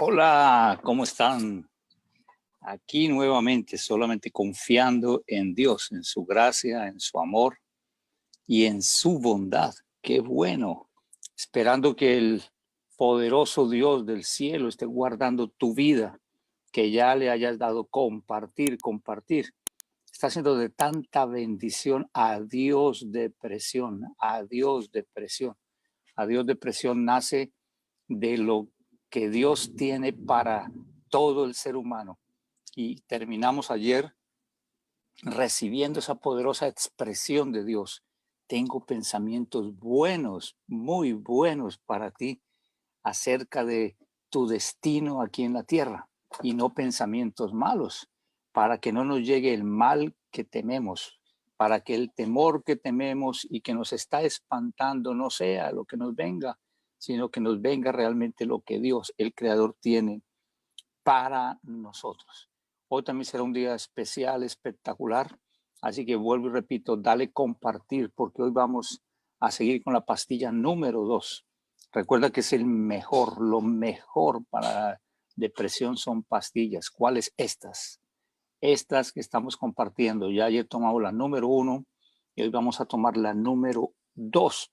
Hola, ¿cómo están? Aquí nuevamente, solamente confiando en Dios, en su gracia, en su amor y en su bondad. Qué bueno. Esperando que el poderoso Dios del cielo esté guardando tu vida, que ya le hayas dado compartir. Está haciendo de tanta bendición. Adiós depresión, adiós depresión. Adiós depresión nace de lo que Dios tiene para todo el ser humano. Y terminamos ayer recibiendo esa poderosa expresión de Dios. Tengo pensamientos buenos, muy buenos para ti acerca de tu destino aquí en la tierra y no pensamientos malos, para que no nos llegue el mal que tememos, para que el temor que tememos y que nos está espantando no sea lo que nos venga, sino que nos venga realmente lo que Dios, el Creador, tiene para nosotros. Hoy también será un día especial, espectacular, así que vuelvo y repito, dale compartir, porque hoy vamos a seguir con la pastilla número 2. Recuerda que es el mejor, lo mejor para la depresión son pastillas. ¿Cuáles? Estas que estamos compartiendo. Ya ayer tomamos la número 1 y hoy vamos a tomar la número 2.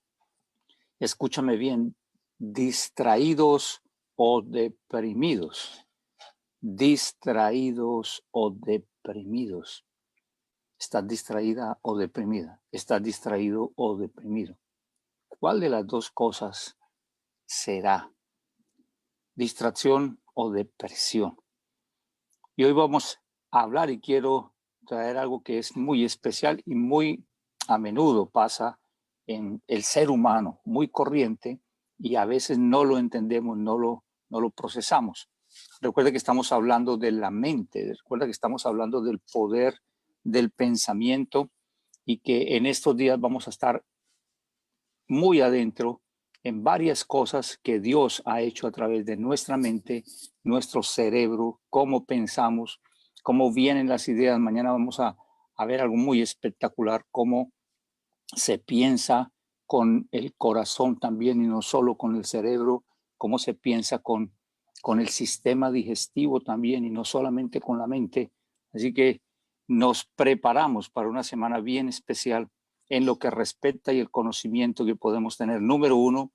Escúchame bien, distraídos o deprimidos. Distraídos o deprimidos. ¿Estás distraída o deprimida? ¿Estás distraído o deprimido? ¿Cuál de las dos cosas será? ¿Distracción o depresión? Y hoy vamos a hablar y quiero traer algo que es muy especial y muy a menudo pasa en el ser humano, muy corriente, y a veces no lo entendemos, no lo procesamos. Recuerda que estamos hablando de la mente, recuerda que estamos hablando del poder del pensamiento y que en estos días vamos a estar muy adentro en varias cosas que Dios ha hecho a través de nuestra mente, nuestro cerebro, cómo pensamos, cómo vienen las ideas. Mañana vamos a ver algo muy espectacular, cómo se piensa con el corazón también y no solo con el cerebro, cómo se piensa con el sistema digestivo también y no solamente con la mente. Así que nos preparamos para una semana bien especial en lo que respecta y el conocimiento que podemos tener. Número 1,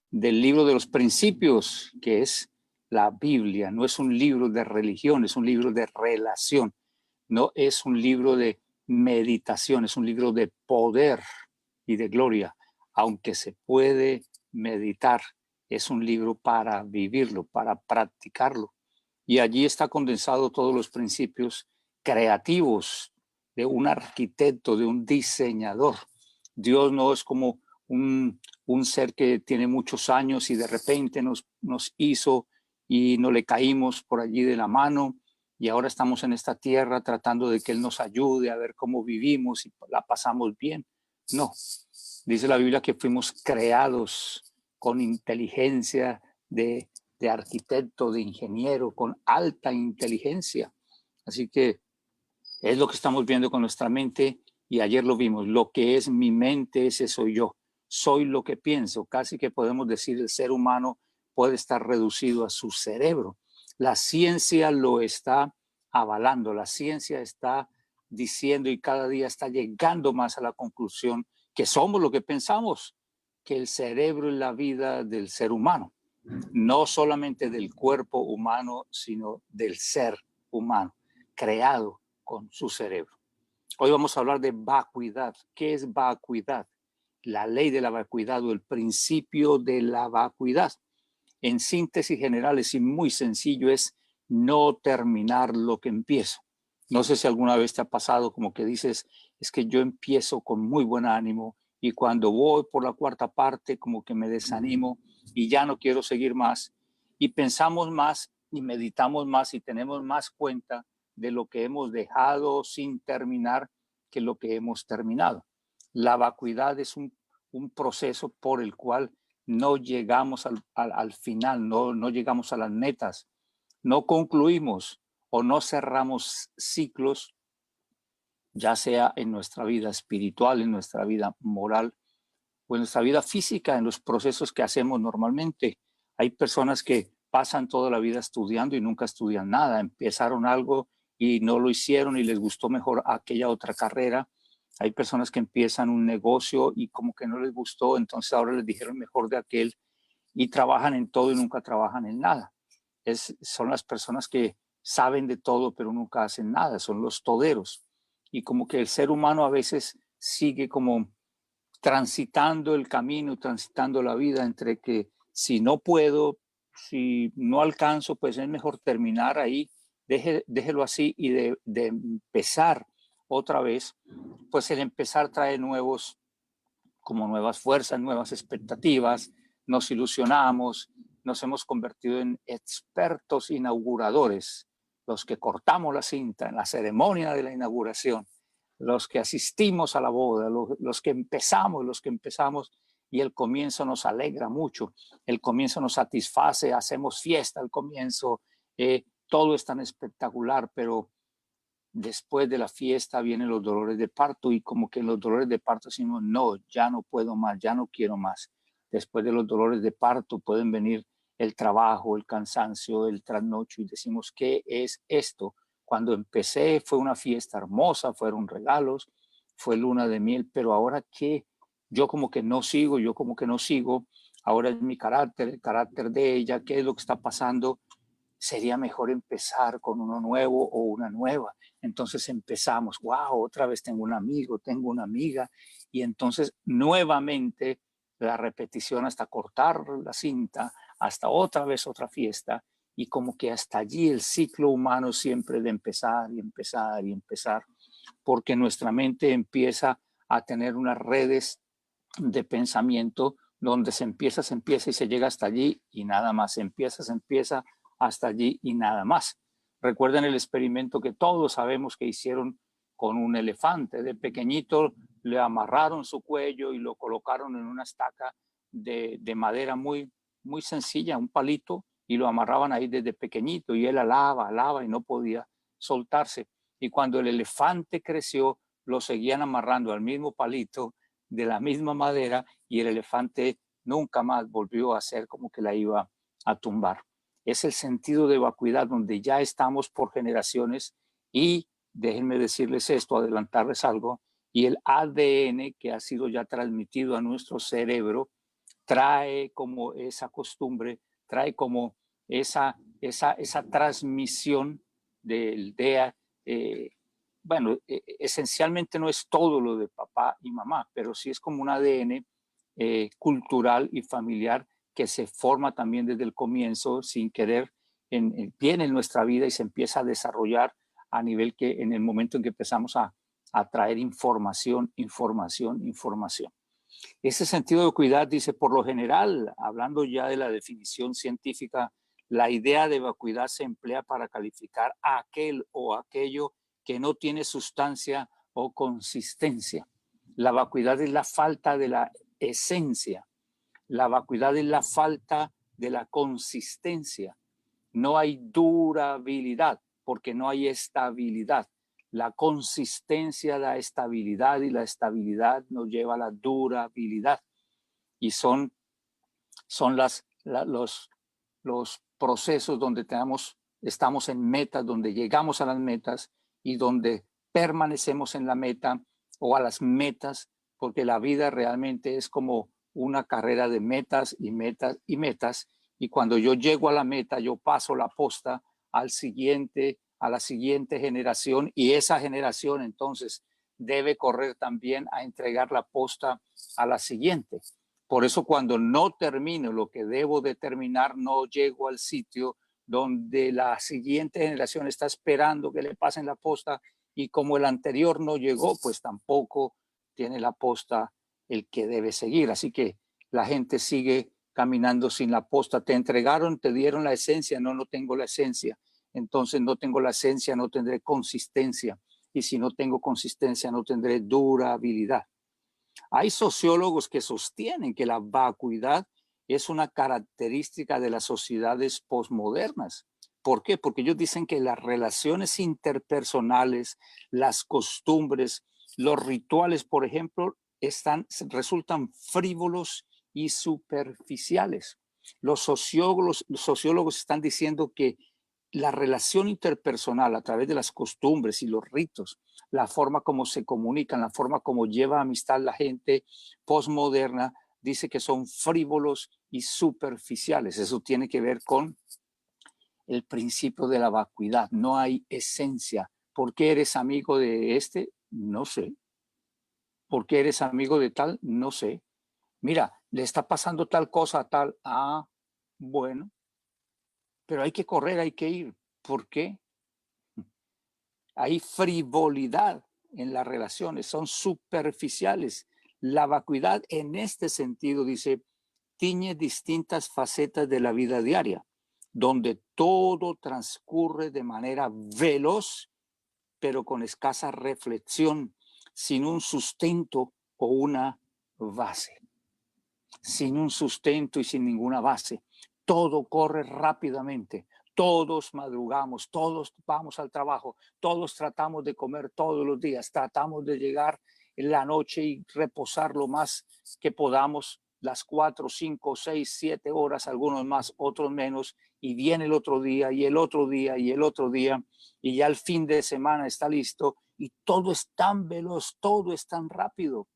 del libro de los principios, que es la Biblia. No es un libro de religión, es un libro de relación. No es un libro de meditación, es un libro de poder y de gloria. Aunque se puede meditar, es un libro para vivirlo, para practicarlo. Y allí está condensado todos los principios creativos de un arquitecto, de un diseñador. Dios no es como un ser que tiene muchos años y de repente nos hizo y no le caímos por allí de la mano y ahora estamos en esta tierra tratando de que Él nos ayude a ver cómo vivimos y la pasamos bien. No, dice la Biblia que fuimos creados con inteligencia de arquitecto, de ingeniero, con alta inteligencia. Así que es lo que estamos viendo con nuestra mente y ayer lo vimos. Lo que es mi mente, ese soy yo. Soy lo que pienso. Casi que podemos decir el ser humano puede estar reducido a su cerebro. La ciencia lo está avalando. La ciencia está diciendo y cada día está llegando más a la conclusión que somos lo que pensamos, que el cerebro es la vida del ser humano. No solamente del cuerpo humano, sino del ser humano, creado con su cerebro. Hoy vamos a hablar de vacuidad. ¿Qué es vacuidad? La ley de la vacuidad o el principio de la vacuidad. En síntesis generales y muy sencillo es no terminar lo que empiezo. No sé si alguna vez te ha pasado como que dices, es que yo empiezo con muy buen ánimo y cuando voy por la cuarta parte como que me desanimo y ya no quiero seguir más. Y pensamos más y meditamos más y tenemos más cuenta de lo que hemos dejado sin terminar que lo que hemos terminado. La vacuidad es un proceso por el cual no llegamos al final, no llegamos a las metas, no concluimos o no cerramos ciclos, ya sea en nuestra vida espiritual, en nuestra vida moral o en nuestra vida física, en los procesos que hacemos normalmente. Hay personas que pasan toda la vida estudiando y nunca estudian nada. Empezaron algo y no lo hicieron y les gustó mejor aquella otra carrera. Hay personas que empiezan un negocio y como que no les gustó, entonces ahora les dijeron mejor de aquel y trabajan en todo y nunca trabajan en nada. Son las personas que saben de todo pero nunca hacen nada, son los toderos. Y como que el ser humano a veces sigue como transitando el camino, transitando la vida entre que si no puedo, si no alcanzo, pues es mejor terminar ahí, déjelo así y de empezar otra vez, pues el empezar trae como nuevas fuerzas, nuevas expectativas, nos ilusionamos, nos hemos convertido en expertos inauguradores, los que cortamos la cinta en la ceremonia de la inauguración, los que asistimos a la boda, los que empezamos y el comienzo nos alegra mucho, el comienzo nos satisface, hacemos fiesta al comienzo, todo es tan espectacular, pero después de la fiesta vienen los dolores de parto y como que en los dolores de parto decimos, no, ya no puedo más, ya no quiero más. Después de los dolores de parto pueden venir el trabajo, el cansancio, el trasnocho y decimos, ¿qué es esto? Cuando empecé fue una fiesta hermosa, fueron regalos, fue luna de miel, pero ahora qué, yo como que no sigo, ahora es mi carácter, el carácter de ella, ¿qué es lo que está pasando? Sería mejor empezar con uno nuevo o una nueva. Entonces empezamos, wow, otra vez tengo un amigo, tengo una amiga, y entonces nuevamente la repetición hasta cortar la cinta, hasta otra vez otra fiesta, y como que hasta allí el ciclo humano siempre de empezar y empezar y empezar, porque nuestra mente empieza a tener unas redes de pensamiento donde se empieza y se llega hasta allí y nada más, se empieza hasta allí y nada más. Recuerden el experimento que todos sabemos que hicieron con un elefante. De pequeñito le amarraron su cuello y lo colocaron en una estaca de madera muy sencilla, un palito, y lo amarraban ahí desde pequeñito y él alaba y no podía soltarse. Y cuando el elefante creció, lo seguían amarrando al mismo palito de la misma madera y el elefante nunca más volvió a hacer como que la iba a tumbar. Es el sentido de vacuidad donde ya estamos por generaciones y déjenme decirles esto, adelantarles algo, y el ADN que ha sido ya transmitido a nuestro cerebro trae como esa costumbre, trae como esa transmisión del DEA. Bueno, esencialmente no es todo lo de papá y mamá, pero sí es como un ADN cultural y familiar que se forma también desde el comienzo sin querer, viene en nuestra vida y se empieza a desarrollar a nivel que en el momento en que empezamos a traer información. Ese sentido de cuidar, dice, por lo general, hablando ya de la definición científica, la idea de vacuidad se emplea para calificar a aquel o aquello que no tiene sustancia o consistencia. La vacuidad es la falta de la esencia. La vacuidad es la falta de la consistencia. No hay durabilidad porque no hay estabilidad. La consistencia da estabilidad y la estabilidad nos lleva a la durabilidad. Y son los procesos donde estamos en metas, donde llegamos a las metas y donde permanecemos en la meta o a las metas, porque la vida realmente es como una carrera de metas y metas y metas. Y cuando yo llego a la meta, yo paso la posta a la siguiente generación y esa generación entonces debe correr también a entregar la posta a la siguiente. Por eso cuando no termino lo que debo de terminar, no llego al sitio donde la siguiente generación está esperando que le pasen la posta y como el anterior no llegó, pues tampoco tiene la posta el que debe seguir. Así que la gente sigue caminando sin la posta. Te entregaron, te dieron la esencia, no tengo la esencia. Entonces no tengo la esencia, no tendré consistencia. Y si no tengo consistencia, no tendré durabilidad. Hay sociólogos que sostienen que la vacuidad es una característica de las sociedades posmodernas. ¿Por qué? Porque ellos dicen que las relaciones interpersonales, las costumbres, los rituales, por ejemplo, resultan frívolos y superficiales. Los sociólogos están diciendo que la relación interpersonal a través de las costumbres y los ritos, la forma como se comunican, la forma como lleva amistad la gente postmoderna, dice que son frívolos y superficiales. Eso tiene que ver con el principio de la vacuidad. No hay esencia. ¿Por qué eres amigo de este? No sé. ¿Por qué eres amigo de tal? No sé. Mira, le está pasando tal cosa a tal. Ah, bueno, pero hay que correr, hay que ir. ¿Por qué? Hay frivolidad en las relaciones, son superficiales. La vacuidad en este sentido, dice, tiñe distintas facetas de la vida diaria, donde todo transcurre de manera veloz, pero con escasa reflexión, sin un sustento o una base. Sin un sustento y sin ninguna base. Todo corre rápidamente. Todos madrugamos, todos vamos al trabajo, todos tratamos de comer todos los días, tratamos de llegar en la noche y reposar lo más que podamos, las 4, 5, 6, 7 horas, algunos más, otros menos, y viene el otro día y el otro día y el otro día, y ya el fin de semana está listo y todo es tan veloz, todo es tan rápido,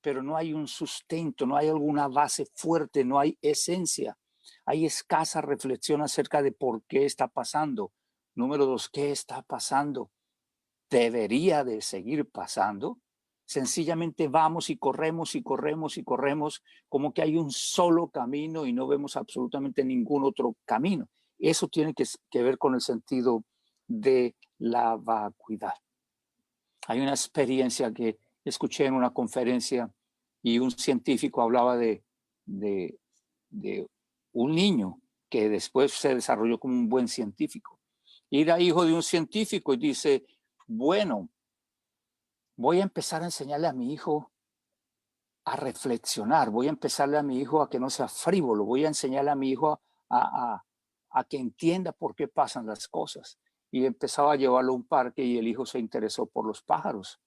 pero no hay un sustento, no hay alguna base fuerte, no hay esencia. Hay escasa reflexión acerca de por qué está pasando. Número 2, ¿qué está pasando? ¿Debería de seguir pasando? Sencillamente vamos y corremos y corremos y corremos como que hay un solo camino y no vemos absolutamente ningún otro camino. Eso tiene que ver con el sentido de la vacuidad. Hay una experiencia que escuché en una conferencia y un científico hablaba de, de un niño que después se desarrolló como un buen científico. Y era hijo de un científico y dice, bueno, voy a empezar a enseñarle a mi hijo a reflexionar, voy a empezarle a mi hijo a que no sea frívolo, voy a enseñarle a mi hijo a que entienda por qué pasan las cosas. Y empezaba a llevarlo a un parque y el hijo se interesó por los pájaros.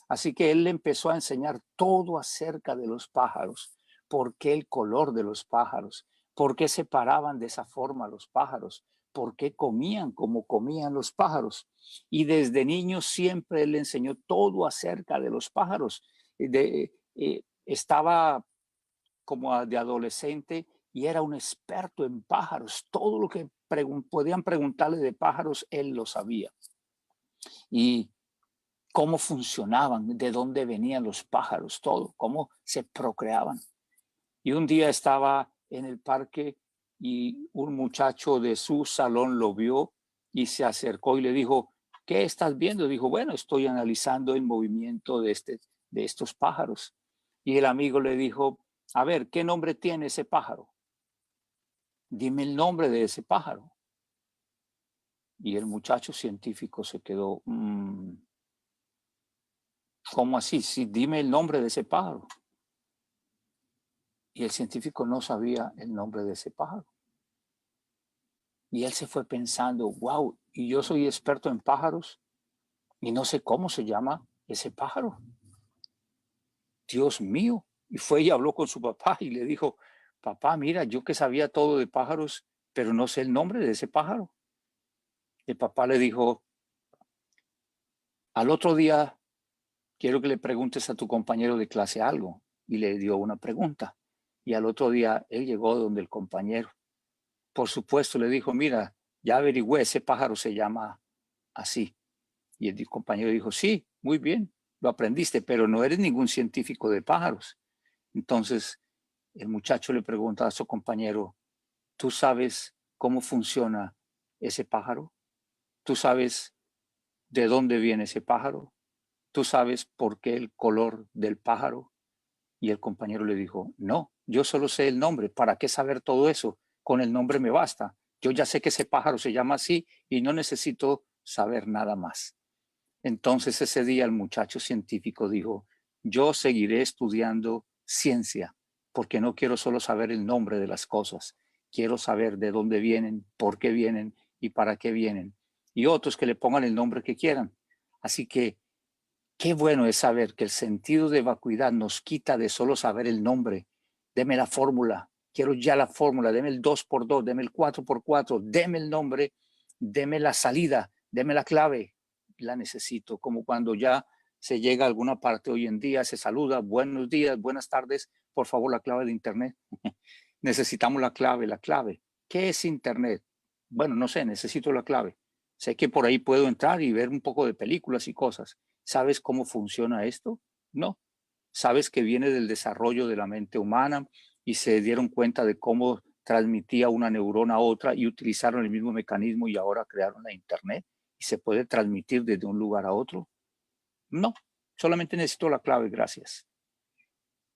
Así que él le empezó a enseñar todo acerca de los pájaros, por qué el color de los pájaros, por qué se paraban de esa forma los pájaros, por qué comían como comían los pájaros. Y desde niño siempre él le enseñó todo acerca de los pájaros. Estaba como de adolescente y era un experto en pájaros. Todo lo que podían preguntarle de pájaros, él lo sabía. Y cómo funcionaban, de dónde venían los pájaros, todo, cómo se procreaban. Y un día estaba en el parque y un muchacho de su salón lo vio y se acercó y le dijo, ¿qué estás viendo? Dijo, bueno, estoy analizando el movimiento de estos pájaros. Y el amigo le dijo, a ver, ¿qué nombre tiene ese pájaro? Dime el nombre de ese pájaro. Y el muchacho científico se quedó, ¿cómo así? Sí, dime el nombre de ese pájaro. Y el científico no sabía el nombre de ese pájaro. Y él se fue pensando, wow, y yo soy experto en pájaros y no sé cómo se llama ese pájaro. Dios mío. Y fue y habló con su papá y le dijo, papá, mira, yo que sabía todo de pájaros, pero no sé el nombre de ese pájaro. El papá le dijo, al otro día quiero que le preguntes a tu compañero de clase algo. Y le dio una pregunta. Y al otro día él llegó donde el compañero. Por supuesto, le dijo, mira, ya averigüé, ese pájaro se llama así. Y el compañero dijo, sí, muy bien, lo aprendiste, pero no eres ningún científico de pájaros. Entonces, el muchacho le pregunta a su compañero, ¿tú sabes cómo funciona ese pájaro? ¿Tú sabes de dónde viene ese pájaro? ¿Tú sabes por qué el color del pájaro? Y el compañero le dijo, no, yo solo sé el nombre. ¿Para qué saber todo eso? Con el nombre me basta. Yo ya sé que ese pájaro se llama así y no necesito saber nada más. Entonces ese día el muchacho científico dijo, yo seguiré estudiando ciencia porque no quiero solo saber el nombre de las cosas, quiero saber de dónde vienen, por qué vienen y para qué vienen. Y otros que le pongan el nombre que quieran. Así que qué bueno es saber que el sentido de vacuidad nos quita de solo saber el nombre. Deme la fórmula, Quiero ya la fórmula, deme el 2x2, deme el 4x4, deme el nombre, deme la salida, deme la clave. La necesito, como cuando ya se llega a alguna parte hoy en día, se saluda, buenos días, buenas tardes, por favor, la clave de Internet. Necesitamos la clave, la clave. ¿Qué es Internet? Bueno, no sé, necesito la clave. Sé que por ahí puedo entrar y ver un poco de películas y cosas. ¿Sabes cómo funciona esto? No. ¿Sabes que viene del desarrollo de la mente humana y se dieron cuenta de cómo transmitía una neurona a otra y utilizaron el mismo mecanismo y ahora crearon la Internet y se puede transmitir desde un lugar a otro? No, solamente necesito la clave, gracias.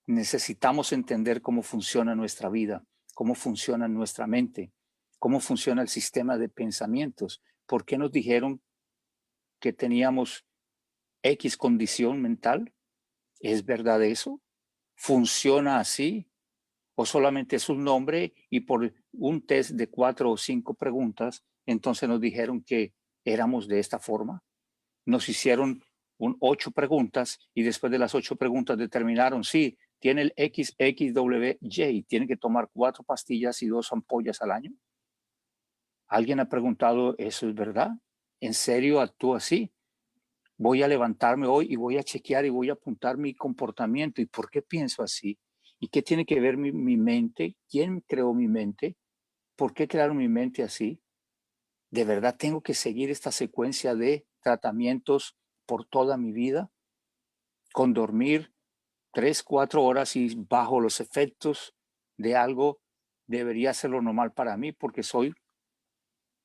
Necesitamos entender cómo funciona nuestra vida, cómo funciona nuestra mente, cómo funciona el sistema de pensamientos. ¿Por qué nos dijeron que teníamos X condición mental? ¿Es verdad eso? ¿Funciona así? ¿O solamente es un nombre y por un test de 4 o 5 preguntas, entonces nos dijeron que éramos de esta forma? Nos hicieron 8 preguntas y después de las 8 preguntas determinaron, sí, tiene el XXWY, tiene que tomar 4 pastillas y 2 ampollas al año. ¿Alguien ha preguntado, eso es verdad? ¿En serio actúa así? Voy a levantarme hoy y voy a chequear y voy a apuntar mi comportamiento. ¿Y por qué pienso así? ¿Y qué tiene que ver mi mente? ¿Quién creó mi mente? ¿Por qué crearon mi mente así? ¿De verdad tengo que seguir esta secuencia de tratamientos por toda mi vida? Con dormir 3, 4 horas y bajo los efectos de algo debería ser lo normal para mí porque soy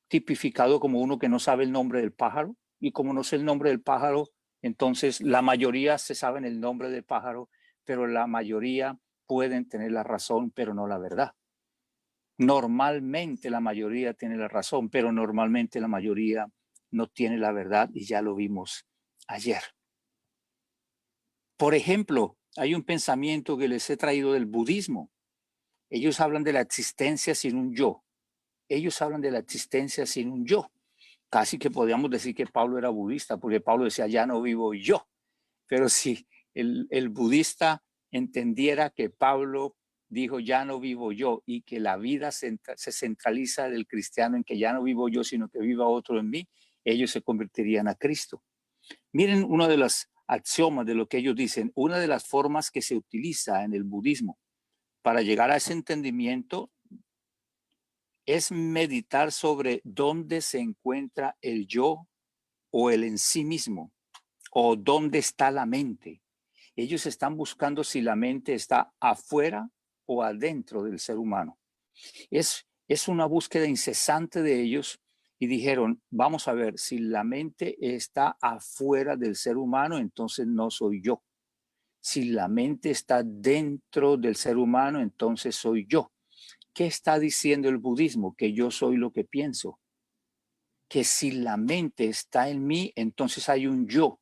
tipificado como uno que no sabe el nombre del pájaro, y como no sé el nombre del pájaro, entonces la mayoría se saben el nombre del pájaro, pero la mayoría pueden tener la razón, pero no la verdad. Normalmente la mayoría tiene la razón, pero normalmente la mayoría no tiene la verdad, y ya lo vimos ayer. Por ejemplo, hay un pensamiento que les he traído del budismo. Ellos hablan de la existencia sin un yo. Ellos hablan de la existencia sin un yo. Casi que podríamos decir que Pablo era budista, porque Pablo decía, ya no vivo yo. Pero si el budista entendiera que Pablo dijo, ya no vivo yo, y que la vida se centraliza del cristiano en que ya no vivo yo, sino que viva otro en mí, ellos se convertirían a Cristo. Miren uno de los axiomas de lo que ellos dicen, una de las formas que se utiliza en el budismo para llegar a ese entendimiento es meditar sobre dónde se encuentra el yo o el en sí mismo, o dónde está la mente. Ellos están buscando si la mente está afuera o adentro del ser humano. Es una búsqueda incesante de ellos y dijeron, vamos a ver, si la mente está afuera del ser humano, entonces no soy yo. Si la mente está dentro del ser humano, entonces soy yo. ¿Qué está diciendo el budismo? Que yo soy lo que pienso. Que si la mente está en mí, entonces hay un yo.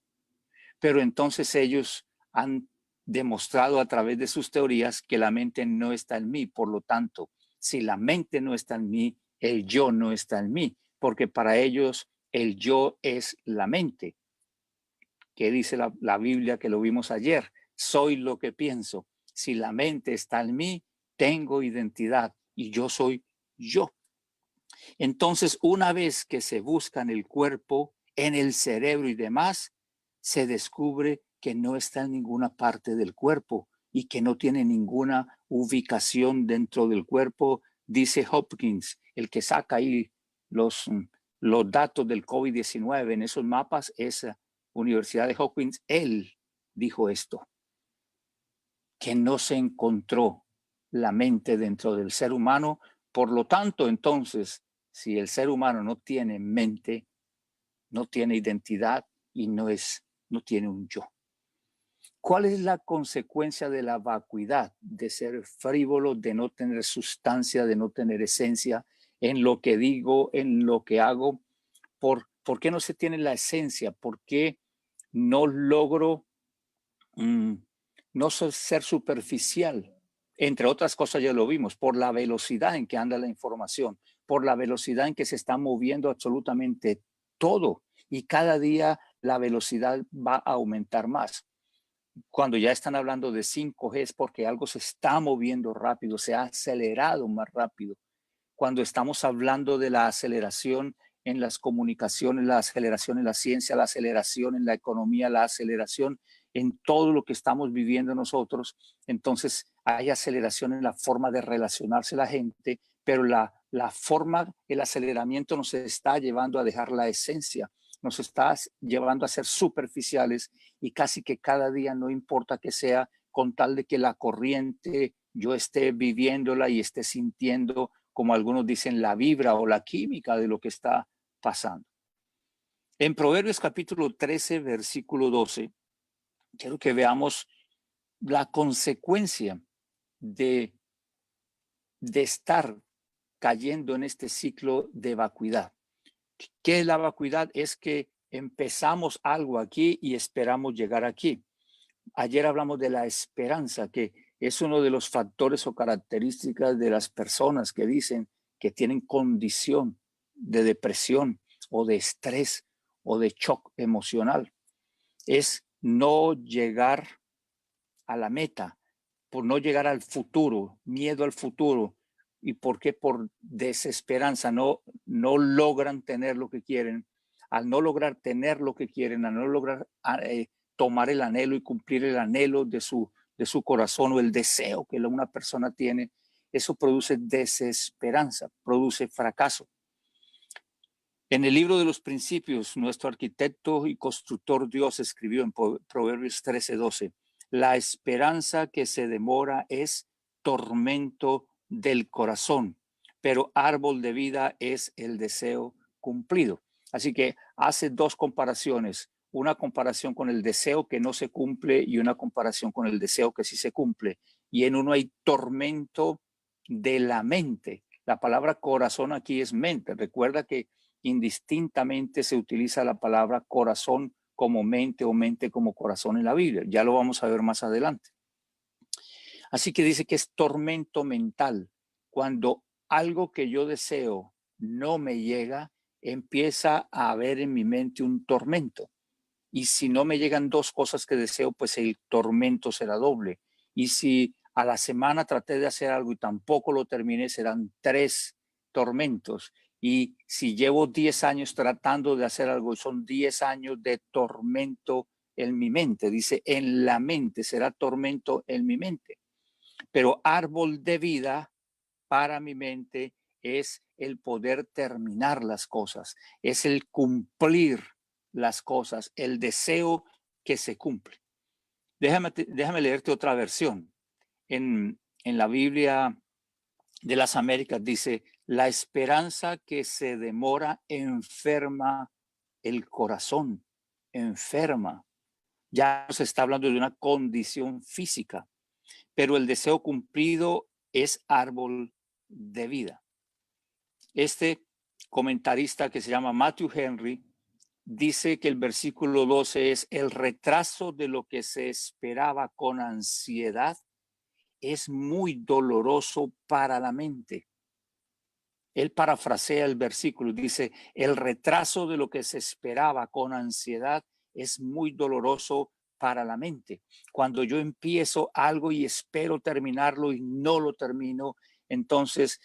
Pero entonces ellos han demostrado a través de sus teorías que la mente no está en mí. Por lo tanto, si la mente no está en mí, el yo no está en mí, porque para ellos el yo es la mente. ¿Qué dice la Biblia que lo vimos ayer? Soy lo que pienso. Si la mente está en mí, tengo identidad y yo soy yo. Entonces, una vez que se busca en el cuerpo, en el cerebro y demás, se descubre que no está en ninguna parte del cuerpo y que no tiene ninguna ubicación dentro del cuerpo, dice Hopkins, el que saca ahí los datos del COVID-19 en esos mapas, esa Universidad de Hopkins, él dijo esto, que no se encontró la mente dentro del ser humano. Por lo tanto, entonces, si el ser humano no tiene mente, no tiene identidad y no tiene un yo. ¿Cuál es la consecuencia de la vacuidad, de ser frívolo, de no tener sustancia, de no tener esencia en lo que digo, en lo que hago? ¿Por qué no se tiene la esencia? ¿Por qué no logro no ser superficial? Entre otras cosas ya lo vimos, por la velocidad en que anda la información, por la velocidad en que se está moviendo absolutamente todo y cada día la velocidad va a aumentar más. cuando ya están hablando de 5G es porque algo se está moviendo rápido, se ha acelerado más rápido. Cuando estamos hablando de la aceleración en las comunicaciones, la aceleración en la ciencia, la aceleración en la economía, la aceleración en todo lo que estamos viviendo nosotros, entonces hay aceleración en la forma de relacionarse la gente, pero la forma, el aceleramiento nos está llevando a dejar la esencia, nos está llevando a ser superficiales y casi que cada día, no importa que sea, con tal de que la corriente yo esté viviéndola y esté sintiendo, como algunos dicen, la vibra o la química de lo que está pasando. En Proverbios capítulo 13, versículo 12, quiero que veamos la consecuencia de estar cayendo en este ciclo de vacuidad. ¿Qué es la vacuidad? Es que empezamos algo aquí y esperamos llegar aquí. Ayer hablamos de la esperanza, que es uno de los factores o características de las personas que dicen que tienen condición de depresión o de estrés o de shock emocional. Es no llegar a la meta, por no llegar al futuro, miedo al futuro. ¿Y por qué? Por desesperanza, no logran tener lo que quieren. Al no lograr tener lo que quieren, al no lograr tomar el anhelo y cumplir el anhelo de su corazón o el deseo que una persona tiene, eso produce desesperanza, produce fracaso. En el libro de los Principios, nuestro arquitecto y constructor Dios escribió en Proverbios 13:12, la esperanza que se demora es tormento del corazón, pero árbol de vida es el deseo cumplido. Así que hace dos comparaciones, una comparación con el deseo que no se cumple y una comparación con el deseo que sí se cumple. Y en uno hay tormento de la mente. La palabra corazón aquí es mente. Recuerda que indistintamente se utiliza la palabra corazón como mente o mente como corazón en la Biblia. Ya lo vamos a ver más adelante. Así que dice que es tormento mental. Cuando algo que yo deseo no me llega, empieza a haber en mi mente un tormento. Y si no me llegan dos cosas que deseo, pues el tormento será doble. Y si a la semana traté de hacer algo y tampoco lo terminé, serán 3 tormentos. Y si llevo 10 años tratando de hacer algo, son 10 años de tormento en mi mente. Dice, en la mente será tormento en mi mente. Pero árbol de vida para mi mente es el poder terminar las cosas, es el cumplir las cosas, el deseo que se cumple. Déjame leerte otra versión. En la Biblia de las Américas dice, la esperanza que se demora enferma el corazón, enferma. Ya se está hablando de una condición física, pero el deseo cumplido es árbol de vida. Este comentarista que se llama Matthew Henry dice que el versículo 12 es el retraso de lo que se esperaba con ansiedad es muy doloroso para la mente. Él parafrasea el versículo, dice, el retraso de lo que se esperaba con ansiedad es muy doloroso para la mente. Cuando yo empiezo algo y espero terminarlo y no lo termino, entonces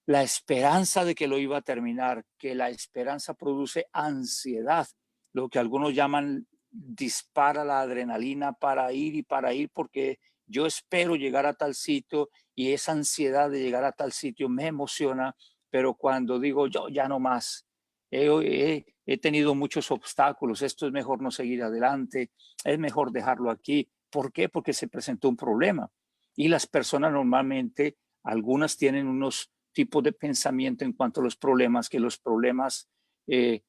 la esperanza de que lo iba a terminar, que la esperanza produce ansiedad, lo que algunos llaman dispara la adrenalina para ir, porque yo espero llegar a tal sitio y esa ansiedad de llegar a tal sitio me emociona, pero cuando digo yo ya no más, he tenido muchos obstáculos, esto es mejor no seguir adelante, es mejor dejarlo aquí. ¿Por qué? Porque se presentó un problema. Y las personas normalmente, algunas tienen unos tipos de pensamiento en cuanto a los problemas, que los problemas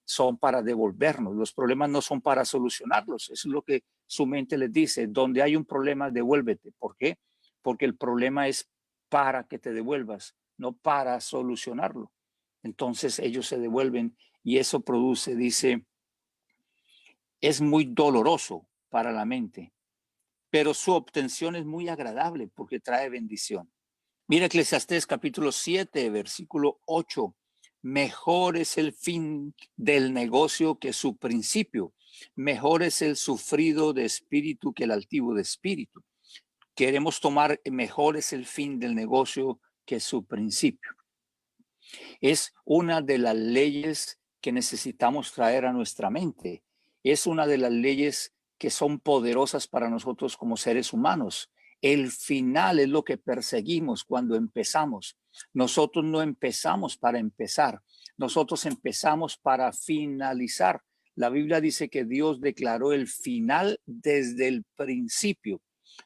son para devolvernos, los problemas no son para solucionarlos. Eso es lo que su mente les dice, donde hay un problema, devuélvete. ¿Por qué? Porque el problema es para que te devuelvas, no para solucionarlo. Entonces ellos se devuelven y eso produce, dice, es muy doloroso para la mente, pero su obtención es muy agradable porque trae bendición. Mira Eclesiastés capítulo 7, versículo 8. Mejor es el fin del negocio que su principio, Mejor es el sufrido de espíritu que el altivo de espíritu. Queremos tomar, mejor es el fin del negocio que su principio. Es una de las leyes que necesitamos traer a nuestra mente. Es una de las leyes que son poderosas para nosotros como seres humanos. El final es lo que perseguimos cuando empezamos. Nosotros no empezamos para empezar, nosotros empezamos para finalizar. La Biblia dice que Dios declaró el final desde el principio.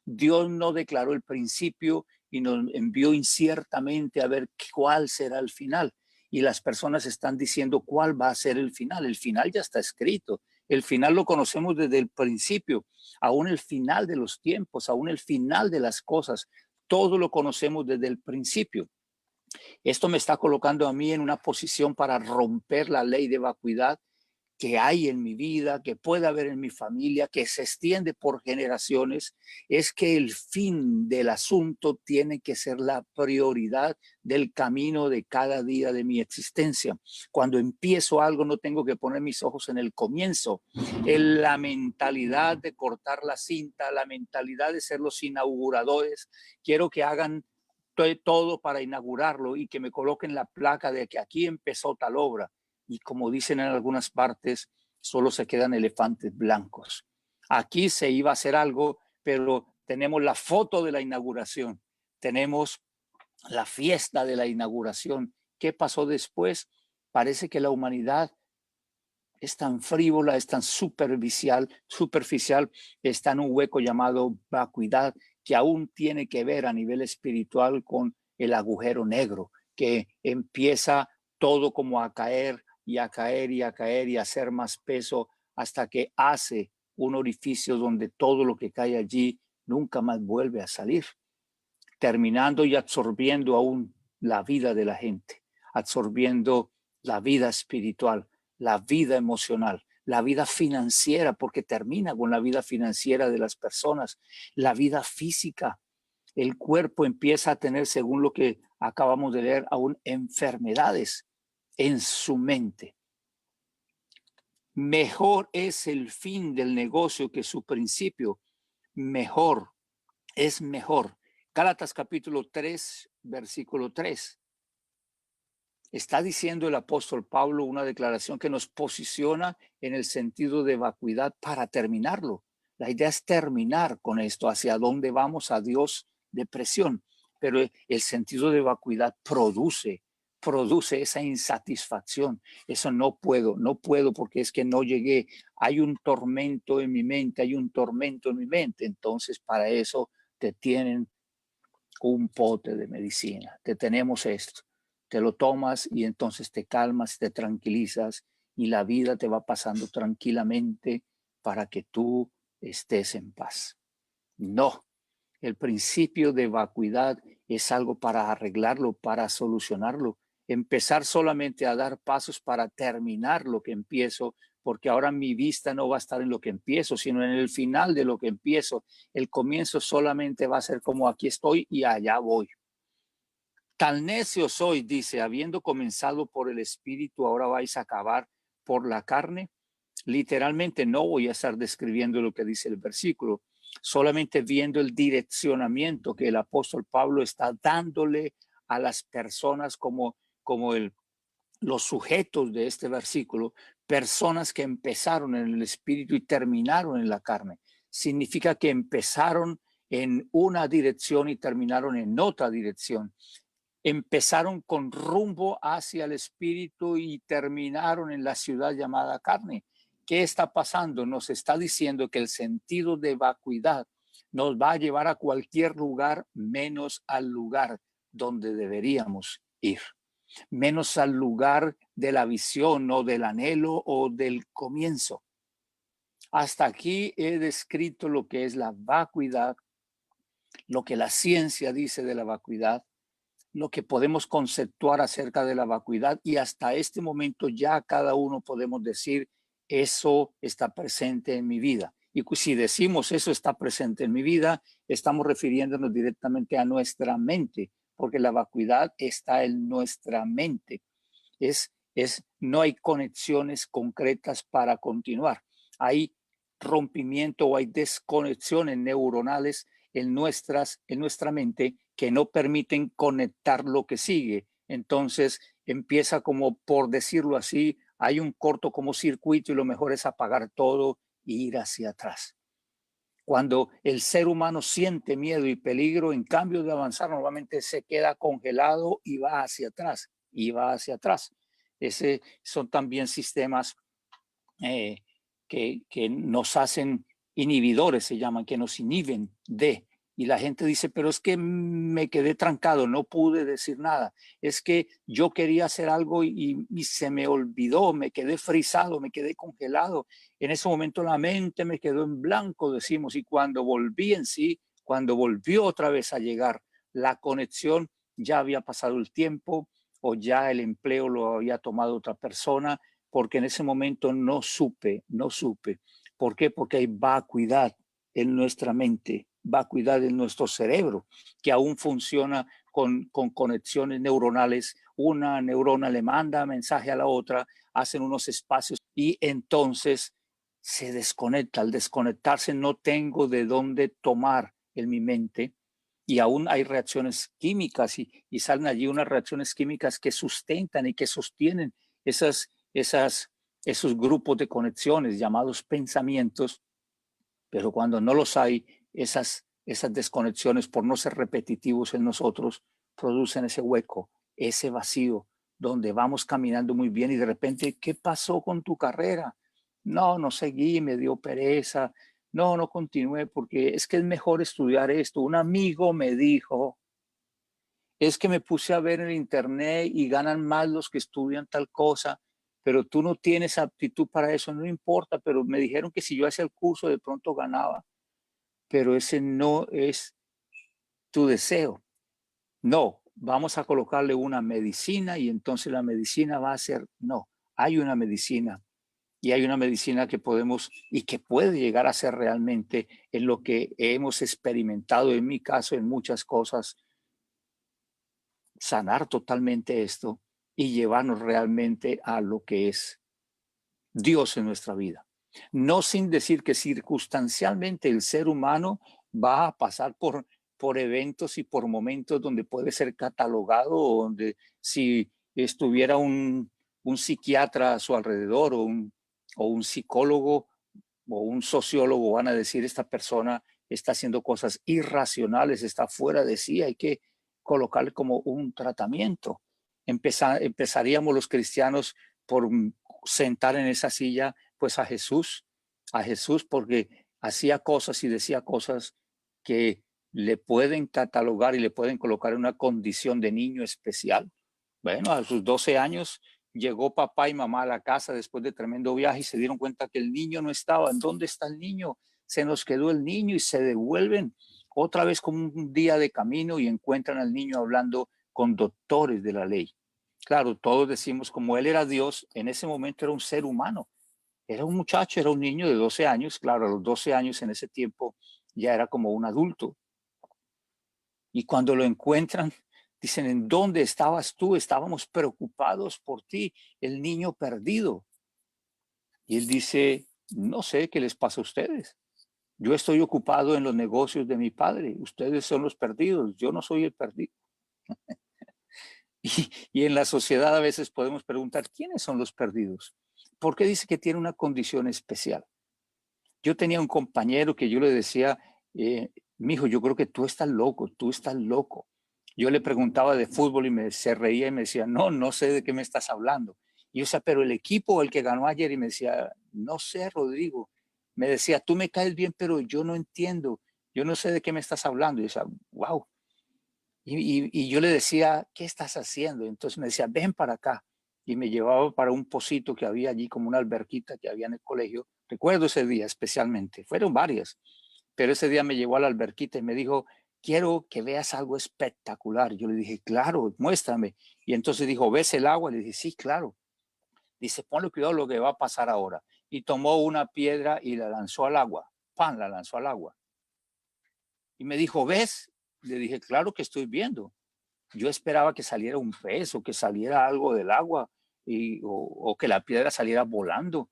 Dios no declaró el principio y nos envió inciertamente a ver cuál será el final. Y las personas están diciendo cuál va a ser el final. El final ya está escrito. El final lo conocemos desde el principio, aún el final de los tiempos, aún el final de las cosas. Todo lo conocemos desde el principio. Esto me está colocando a mí en una posición para romper la ley de vacuidad que hay en mi vida, que puede haber en mi familia, que se extiende por generaciones, es que el fin del asunto tiene que ser la prioridad del camino de cada día de mi existencia. Cuando empiezo algo no tengo que poner mis ojos en el comienzo. La mentalidad de cortar la cinta, la mentalidad de ser los inauguradores, quiero que hagan todo para inaugurarlo y que me coloquen la placa de que aquí empezó tal obra. Y como dicen en algunas partes, solo se quedan elefantes blancos. Aquí se iba a hacer algo, pero tenemos la foto de la inauguración, tenemos la fiesta de la inauguración. ¿Qué pasó después? Parece que la humanidad es tan frívola, es tan superficial, está en un hueco llamado vacuidad, que aún tiene que ver a nivel espiritual con el agujero negro, que empieza todo como a caer y a caer y a caer y a hacer más peso hasta que hace un orificio donde todo lo que cae allí nunca más vuelve a salir, terminando y absorbiendo aún la vida de la gente, absorbiendo la vida espiritual, la vida emocional, la vida financiera, porque termina con la vida financiera de las personas, la vida física. El cuerpo empieza a tener, según lo que acabamos de leer, aún enfermedades en su mente. Mejor es el fin del negocio que su principio. Mejor, es mejor. Gálatas capítulo 3, versículo 3. Está diciendo el apóstol Pablo una declaración que nos posiciona en el sentido de vacuidad para terminarlo. La idea es terminar con esto, hacia dónde vamos a Dios de presión. Pero el sentido de vacuidad produce esa insatisfacción. Eso no puedo porque es que no llegué. Hay un tormento en mi mente, Entonces para eso te tienen un pote de medicina, te tenemos esto, te lo tomas y entonces te calmas, te tranquilizas y la vida te va pasando tranquilamente para que tú estés en paz. No, el principio de vacuidad es algo para arreglarlo, para solucionarlo. Empezar solamente a dar pasos para terminar lo que empiezo, porque ahora mi vista no va a estar en lo que empiezo, sino en el final de lo que empiezo. El comienzo solamente va a ser como aquí estoy y allá voy. Tan necio soy, dice, habiendo comenzado por el espíritu, ahora vais a acabar por la carne. Literalmente no voy a estar describiendo lo que dice el versículo, solamente viendo el direccionamiento que el apóstol Pablo está dándole a las personas como los sujetos de este versículo, personas que empezaron en el espíritu y terminaron en la carne. Significa que empezaron en una dirección y terminaron en otra dirección. Empezaron con rumbo hacia el espíritu y terminaron en la ciudad llamada carne. ¿Qué está pasando? Nos está diciendo que el sentido de vacuidad nos va a llevar a cualquier lugar menos al lugar donde deberíamos ir, menos al lugar de la visión o del anhelo o del comienzo. Hasta aquí he descrito lo que es la vacuidad, lo que la ciencia dice de la vacuidad, lo que podemos conceptuar acerca de la vacuidad, y hasta este momento ya cada uno podemos decir eso está presente en mi vida. Y si decimos eso está presente en mi vida, estamos refiriéndonos directamente a nuestra mente, porque la vacuidad está en nuestra mente. No hay conexiones concretas para continuar. hay rompimiento o hay desconexiones neuronales en nuestra mente que no permiten conectar lo que sigue. Entonces empieza como, por decirlo así, hay un corto como circuito y lo mejor es apagar todo e ir hacia atrás. Cuando el ser humano siente miedo y peligro, en cambio de avanzar, normalmente se queda congelado y va hacia atrás, y va hacia atrás. Ese son también sistemas que nos hacen inhibidores, se llaman, que nos inhiben de. Y la gente dice, pero es que me quedé trancado, no pude decir nada. Es que yo quería hacer algo y se me olvidó, me quedé frisado, me quedé congelado. En ese momento la mente me quedó en blanco, decimos, y cuando volví en sí, cuando volvió otra vez a llegar la conexión, ya había pasado el tiempo o ya el empleo lo había tomado otra persona, porque en ese momento no supe. ¿Por qué? Porque hay vacuidad en nuestra mente, vacuidad en nuestro cerebro, que aún funciona con conexiones neuronales. Una neurona le manda mensaje a la otra, hacen unos espacios y entonces se desconecta. Al desconectarse no tengo de dónde tomar en mi mente y aún hay reacciones químicas y salen allí unas reacciones químicas que sustentan y que sostienen esos grupos de conexiones llamados pensamientos, pero cuando no los hay, esas desconexiones, por no ser repetitivos en nosotros, producen ese hueco, ese vacío, donde vamos caminando muy bien y de repente, ¿qué pasó con tu carrera? No seguí, me dio pereza, no continué porque es que es mejor estudiar esto. Un amigo me dijo, es que me puse a ver en internet y ganan más los que estudian tal cosa, pero tú no tienes aptitud para eso, no importa, pero me dijeron que si yo hacía el curso de pronto ganaba, pero ese no es tu deseo. No, vamos a colocarle una medicina y entonces la medicina va a ser, no, hay una medicina y hay una medicina que podemos y que puede llegar a ser realmente en lo que hemos experimentado, en mi caso, en muchas cosas, sanar totalmente esto y llevarnos realmente a lo que es Dios en nuestra vida. No sin decir que circunstancialmente el ser humano va a pasar por eventos y por momentos donde puede ser catalogado o donde si estuviera un psiquiatra a su alrededor o un psicólogo o un sociólogo van a decir esta persona está haciendo cosas irracionales, está fuera de sí, hay que colocarle como un tratamiento. Empezaríamos los cristianos por sentar en esa silla pues a Jesús porque hacía cosas y decía cosas que le pueden catalogar y le pueden colocar en una condición de niño especial. Bueno, a sus 12 años llegó papá y mamá a la casa después de tremendo viaje y se dieron cuenta que el niño no estaba. ¿Dónde está el niño? Se nos quedó el niño y se devuelven otra vez como un día de camino y encuentran al niño hablando con doctores de la ley. Claro, todos decimos, como él era Dios, en ese momento era un ser humano. Era un muchacho, era un niño de 12 años. Claro, a los 12 años en ese tiempo ya era como un adulto. Y cuando lo encuentran, dicen, ¿en dónde estabas tú? Estábamos preocupados por ti, el niño perdido. Y él dice, no sé qué les pasa a ustedes. Yo estoy ocupado en los negocios de mi padre. Ustedes son los perdidos. Yo no soy el perdido. Y en la sociedad a veces podemos preguntar, ¿quiénes son los perdidos? ¿Por qué dice que tiene una condición especial? Yo tenía un compañero que yo le decía, mijo, yo creo que tú estás loco, tú estás loco. Yo le preguntaba de fútbol y se reía y me decía, no sé de qué me estás hablando. Y yo decía, pero el equipo, el que ganó ayer, y me decía, no sé, Rodrigo. Me decía, tú me caes bien, pero yo no entiendo, yo no sé de qué me estás hablando. Y yo decía, wow. Y yo le decía, ¿qué estás haciendo? Entonces me decía, ven para acá. Y me llevaba para un pocito que había allí, como una alberquita que había en el colegio. Recuerdo ese día especialmente, fueron varias, pero ese día me llevó a la alberquita y me dijo, quiero que veas algo espectacular. Yo le dije, claro, muéstrame. Y entonces dijo, ¿ves el agua? Le dije, sí, claro. Dice, ponle cuidado lo que va a pasar ahora. Y tomó una piedra y la lanzó al agua. ¡Pam! La lanzó al agua. Y me dijo, ¿ves? Le dije, claro que estoy viendo. Yo esperaba que saliera un pez o que saliera algo del agua o que la piedra saliera volando.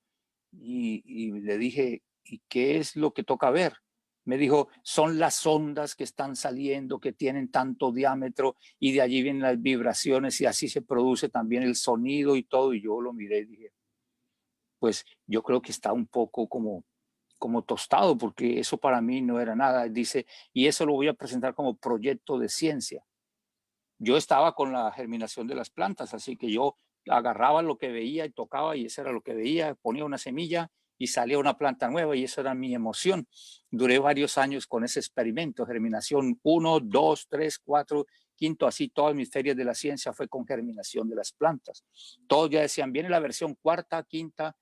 Y le dije, ¿y qué es lo que toca ver? Me dijo, son las ondas que están saliendo, que tienen tanto diámetro y de allí vienen las vibraciones y así se produce también el sonido y todo. Y yo lo miré y dije, pues yo creo que está un poco como tostado, porque eso para mí no era nada. Dice, y eso lo voy a presentar como proyecto de ciencia. Yo estaba con la germinación de las plantas, así que yo agarraba lo que veía y tocaba y eso era lo que veía, ponía una semilla y salía una planta nueva y eso era mi emoción. Duré varios años con ese experimento, germinación 1, 2, 3, 4, quinto, así todas mis ferias de la ciencia fue con germinación de las plantas. Todos ya decían, viene la versión cuarta, quinta,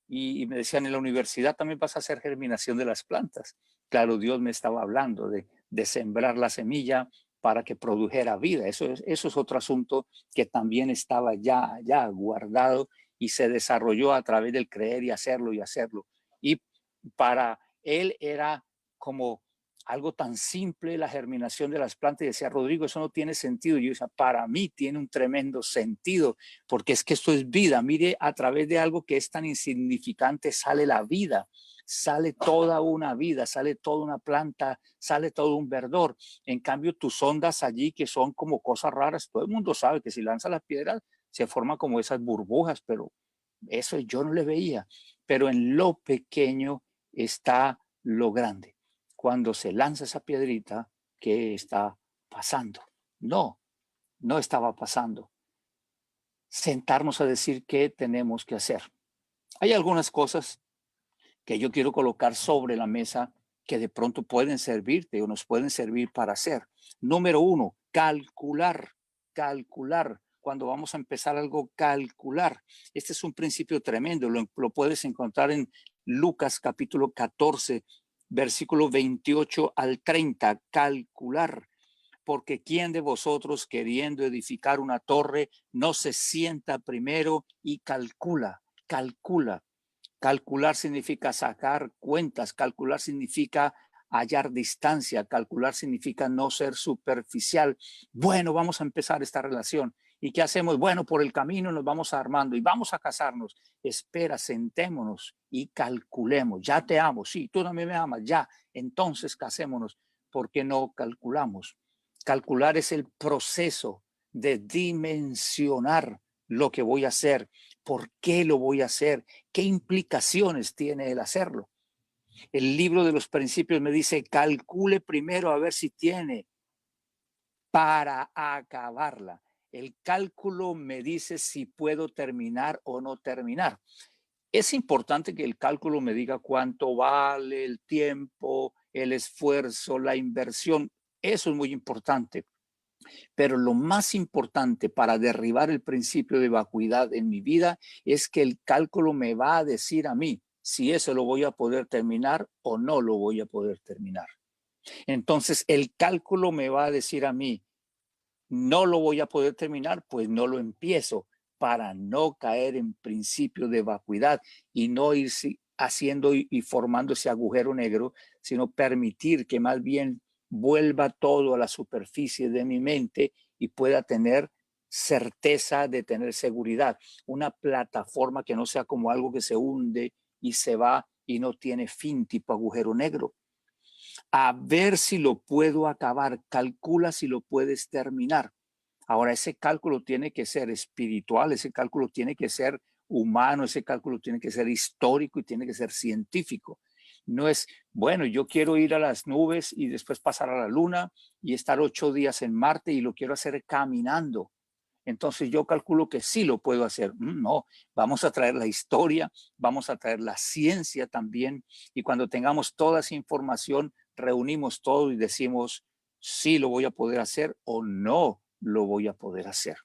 y me decían, en la universidad también vas a hacer germinación de las plantas. Claro, Dios me estaba hablando de sembrar la semilla para que produjera vida. Eso es otro asunto que también estaba ya guardado y se desarrolló a través del creer y hacerlo y hacerlo. Y para él era como algo tan simple la germinación de las plantas y decía, Rodrigo, eso no tiene sentido. Y yo decía, para mí tiene un tremendo sentido, porque es que esto es vida. Mire, a través de algo que es tan insignificante sale la vida, sale toda una vida, sale toda una planta, sale todo un verdor. En cambio, tus ondas allí, que son como cosas raras, todo el mundo sabe que si lanza las piedras se forman como esas burbujas, pero eso yo no le veía. Pero en lo pequeño está lo grande. Cuando se lanza esa piedrita, ¿qué está pasando? No estaba pasando. Sentarnos a decir qué tenemos que hacer. Hay algunas cosas que yo quiero colocar sobre la mesa que de pronto pueden servirte o nos pueden servir para hacer. Número uno, calcular. Cuando vamos a empezar algo, calcular. Este es un principio tremendo, lo puedes encontrar en Lucas capítulo 14, versículo 28 al 30, calcular. Porque ¿quién de vosotros queriendo edificar una torre no se sienta primero y calcula? Calcular significa sacar cuentas, calcular significa hallar distancia, calcular significa no ser superficial. Bueno, vamos a empezar esta relación. ¿Y qué hacemos? Bueno, por el camino nos vamos armando y vamos a casarnos. Espera, sentémonos y calculemos. Ya te amo, sí, tú también me amas, ya. Entonces casémonos. ¿Por qué no calculamos? Calcular es el proceso de dimensionar lo que voy a hacer, por qué lo voy a hacer, qué implicaciones tiene el hacerlo. El libro de los principios me dice, calcule primero a ver si tiene para acabarla. El cálculo me dice si puedo terminar o no terminar. Es importante que el cálculo me diga cuánto vale el tiempo, el esfuerzo, la inversión. Eso es muy importante. Pero lo más importante para derribar el principio de vacuidad en mi vida es que el cálculo me va a decir a mí si eso lo voy a poder terminar o no lo voy a poder terminar. Entonces, el cálculo me va a decir a mí, no lo voy a poder terminar, pues no lo empiezo para no caer en principio de vacuidad y no ir haciendo y formando ese agujero negro, sino permitir que más bien vuelva todo a la superficie de mi mente y pueda tener certeza de tener seguridad. Una plataforma que no sea como algo que se hunde y se va y no tiene fin, tipo agujero negro. A ver si lo puedo acabar, calcula si lo puedes terminar. Ahora, ese cálculo tiene que ser espiritual, ese cálculo tiene que ser humano, ese cálculo tiene que ser histórico y tiene que ser científico. No es, bueno, yo quiero ir a las nubes y después pasar a la luna y estar 8 días en Marte y lo quiero hacer caminando. Entonces yo calculo que sí lo puedo hacer. No, vamos a traer la historia, vamos a traer la ciencia también y cuando tengamos toda esa información, reunimos todo y decimos, sí lo voy a poder hacer o no lo voy a poder hacer.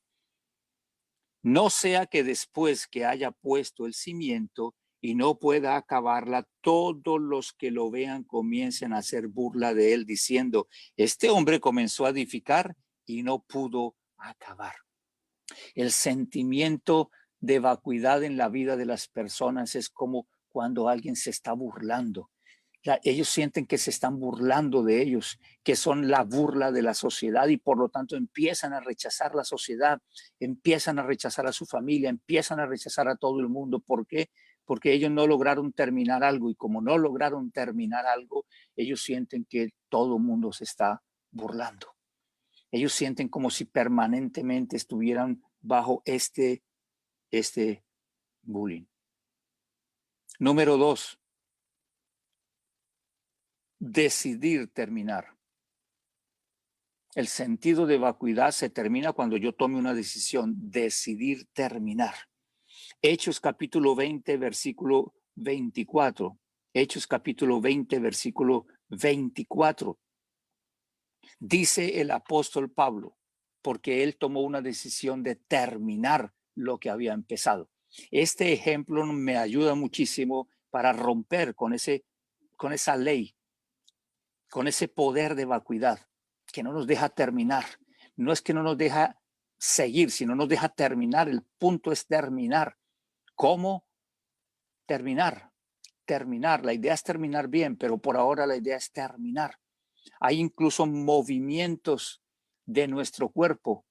No sea que después que haya puesto el cimiento y no pueda acabarla, todos los que lo vean comiencen a hacer burla de él diciendo, este hombre comenzó a edificar y no pudo acabar. El sentimiento de vacuidad en la vida de las personas es como cuando alguien se está burlando. Ellos sienten que se están burlando de ellos, que son la burla de la sociedad y por lo tanto empiezan a rechazar la sociedad, empiezan a rechazar a su familia, empiezan a rechazar a todo el mundo. ¿Por qué? porque ellos no lograron terminar algo y como no lograron terminar algo, ellos sienten que todo el mundo se está burlando. Ellos sienten como si permanentemente estuvieran bajo este bullying. Número 2, decidir terminar. El sentido de vacuidad se termina cuando yo tome una decisión, decidir terminar. Hechos capítulo 20, versículo 24. Hechos capítulo 20, versículo 24. Dice el apóstol Pablo, porque él tomó una decisión de terminar lo que había empezado. Este ejemplo me ayuda muchísimo para romper con esa ley, con ese poder de vacuidad que no nos deja terminar. No es que no nos deja seguir, sino nos deja terminar. El punto es terminar. ¿Cómo terminar? Terminar. La idea es terminar bien, pero por ahora la idea es terminar. Hay incluso movimientos de nuestro cuerpo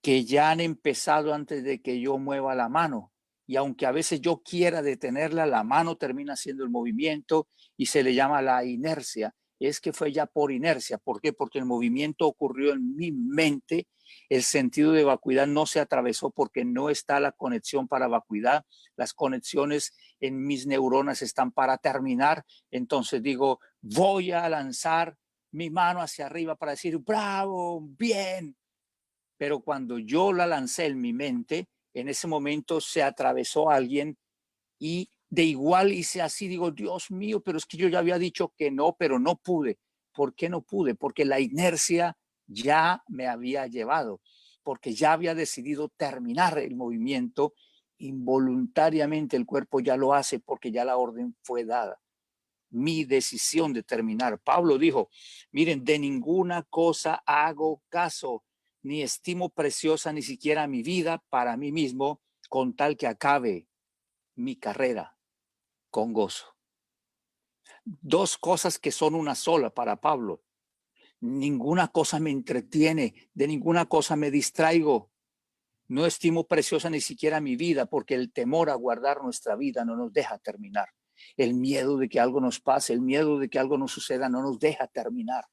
que ya han empezado antes de que yo mueva la mano. Y aunque a veces yo quiera detenerla, la mano termina haciendo el movimiento y se le llama la inercia. Es que fue ya por inercia. ¿Por qué? Porque el movimiento ocurrió en mi mente. El sentido de vacuidad no se atravesó porque no está la conexión para vacuidad. Las conexiones en mis neuronas están para terminar. Entonces digo, voy a lanzar mi mano hacia arriba para decir, bravo, bien. Pero cuando yo la lancé en mi mente, en ese momento se atravesó a alguien y de igual hice así, digo, Dios mío, pero es que yo ya había dicho que no, pero no pude. ¿Por qué no pude? Porque la inercia ya me había llevado, porque ya había decidido terminar el movimiento. Involuntariamente el cuerpo ya lo hace porque ya la orden fue dada. Mi decisión de terminar. Pablo dijo, miren, de ninguna cosa hago caso, ni estimo preciosa ni siquiera mi vida para mí mismo, con tal que acabe mi carrera con gozo. Dos cosas que son una sola para Pablo. Ninguna cosa me entretiene, de ninguna cosa me distraigo. No estimo preciosa ni siquiera mi vida, porque el temor a guardar nuestra vida no nos deja terminar. El miedo de que algo nos pase, el miedo de que algo nos suceda no nos deja terminar.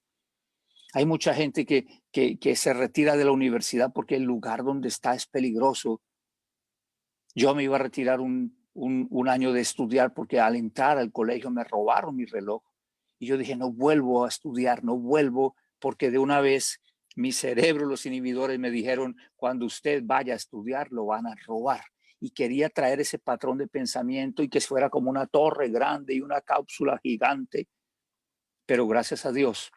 Hay mucha gente que se retira de la universidad porque el lugar donde está es peligroso. Yo me iba a retirar un año de estudiar porque al entrar al colegio me robaron mi reloj. Y yo dije, no vuelvo a estudiar, no vuelvo, porque de una vez mi cerebro, los inhibidores me dijeron, cuando usted vaya a estudiar, lo van a robar. Y quería traer ese patrón de pensamiento y que fuera como una torre grande y una cápsula gigante. Pero gracias a Dios,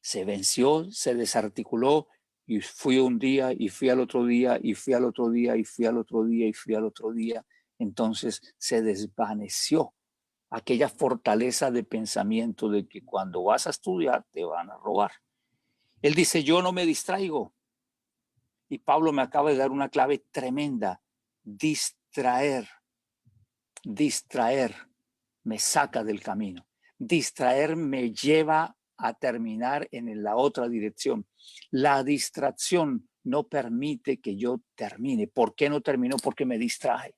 se venció, se desarticuló y fui un día y fui al otro día y fui al otro día y fui al otro día y fui al otro día. Entonces se desvaneció aquella fortaleza de pensamiento de que cuando vas a estudiar te van a robar. Él dice, yo no me distraigo. Y Pablo me acaba de dar una clave tremenda. Distraer me saca del camino. Distraer me lleva a terminar en la otra dirección. La distracción no permite que yo termine. ¿Por qué no termino? Porque me distraje.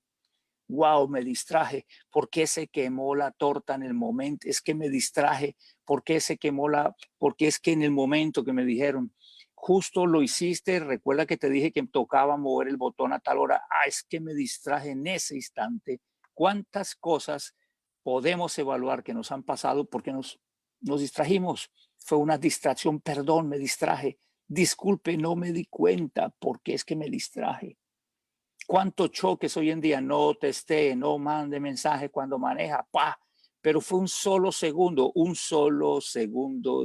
Wow, me distraje. ¿Por qué se quemó la torta en el momento? Es que me distraje. ¿Por qué se quemó porque es que en el momento que me dijeron, justo lo hiciste, recuerda que te dije que tocaba mover el botón a tal hora. Es que me distraje en ese instante. ¿Cuántas cosas podemos evaluar que nos han pasado porque nos distrajimos? Fue una distracción, perdón, me distraje. Disculpe, no me di cuenta porque es que me distraje. ¿Cuántos choques hoy en día? No teste, no mande mensaje cuando maneja, pero fue un solo segundo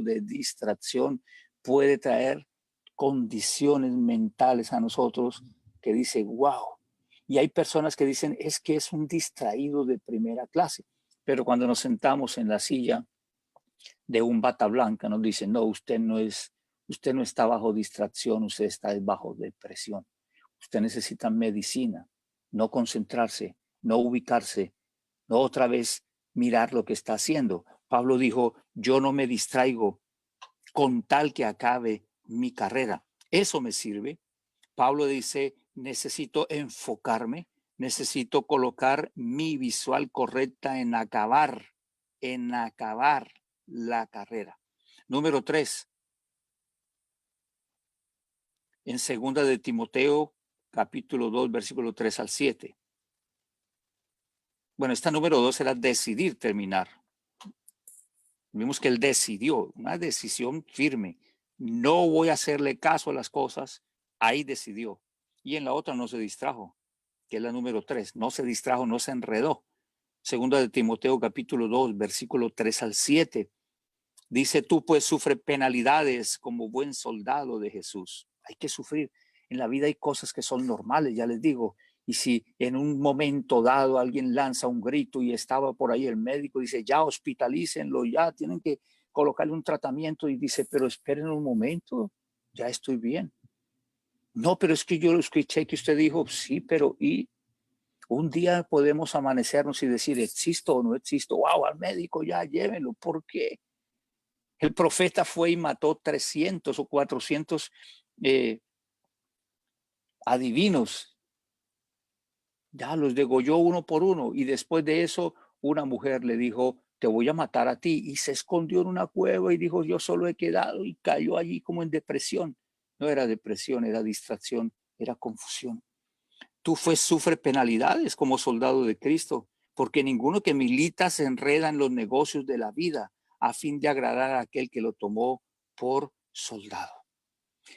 de distracción puede traer condiciones mentales a nosotros que dice, wow. Y hay personas que dicen, es que es un distraído de primera clase. Pero cuando nos sentamos en la silla de un bata blanca, nos dicen, no, usted no está bajo distracción, usted está bajo depresión. Usted necesita medicina, no concentrarse, no ubicarse, no otra vez mirar lo que está haciendo. Pablo dijo, yo no me distraigo con tal que acabe mi carrera. Eso me sirve. Pablo dice, necesito enfocarme, Necesito colocar mi visual correcta en acabar la carrera. Número 3, en 2 de Timoteo, capítulo 2, versículo 3 al 7. Bueno, esta número 2 era decidir terminar. Vimos que él decidió, una decisión firme. No voy a hacerle caso a las cosas. Ahí decidió. Y en la otra no se distrajo, que es la número 3. No se distrajo, no se enredó. 2 de Timoteo, capítulo 2, versículo 3 al 7. Dice, tú pues sufre penalidades como buen soldado de Jesús. Hay que sufrir. En la vida hay cosas que son normales, ya les digo. Y si en un momento dado alguien lanza un grito y estaba por ahí el médico, dice, ya hospitalícenlo, ya tienen que colocarle un tratamiento, y dice, pero esperen un momento, ya estoy bien. No, pero es que yo lo escuché que usted dijo, sí, pero y un día podemos amanecernos y decir, ¿existo o no existo? Wow, al médico ya llévenlo. ¿Por qué? El profeta fue y mató 300 o 400 adivinos. Ya los degolló uno por uno. Y después de eso, una mujer le dijo, te voy a matar a ti. Y se escondió en una cueva y dijo, yo solo he quedado. Y cayó allí como en depresión. No era depresión, era distracción, era confusión. Tú sufre penalidades como soldado de Cristo, porque ninguno que milita se enreda en los negocios de la vida a fin de agradar a aquel que lo tomó por soldado.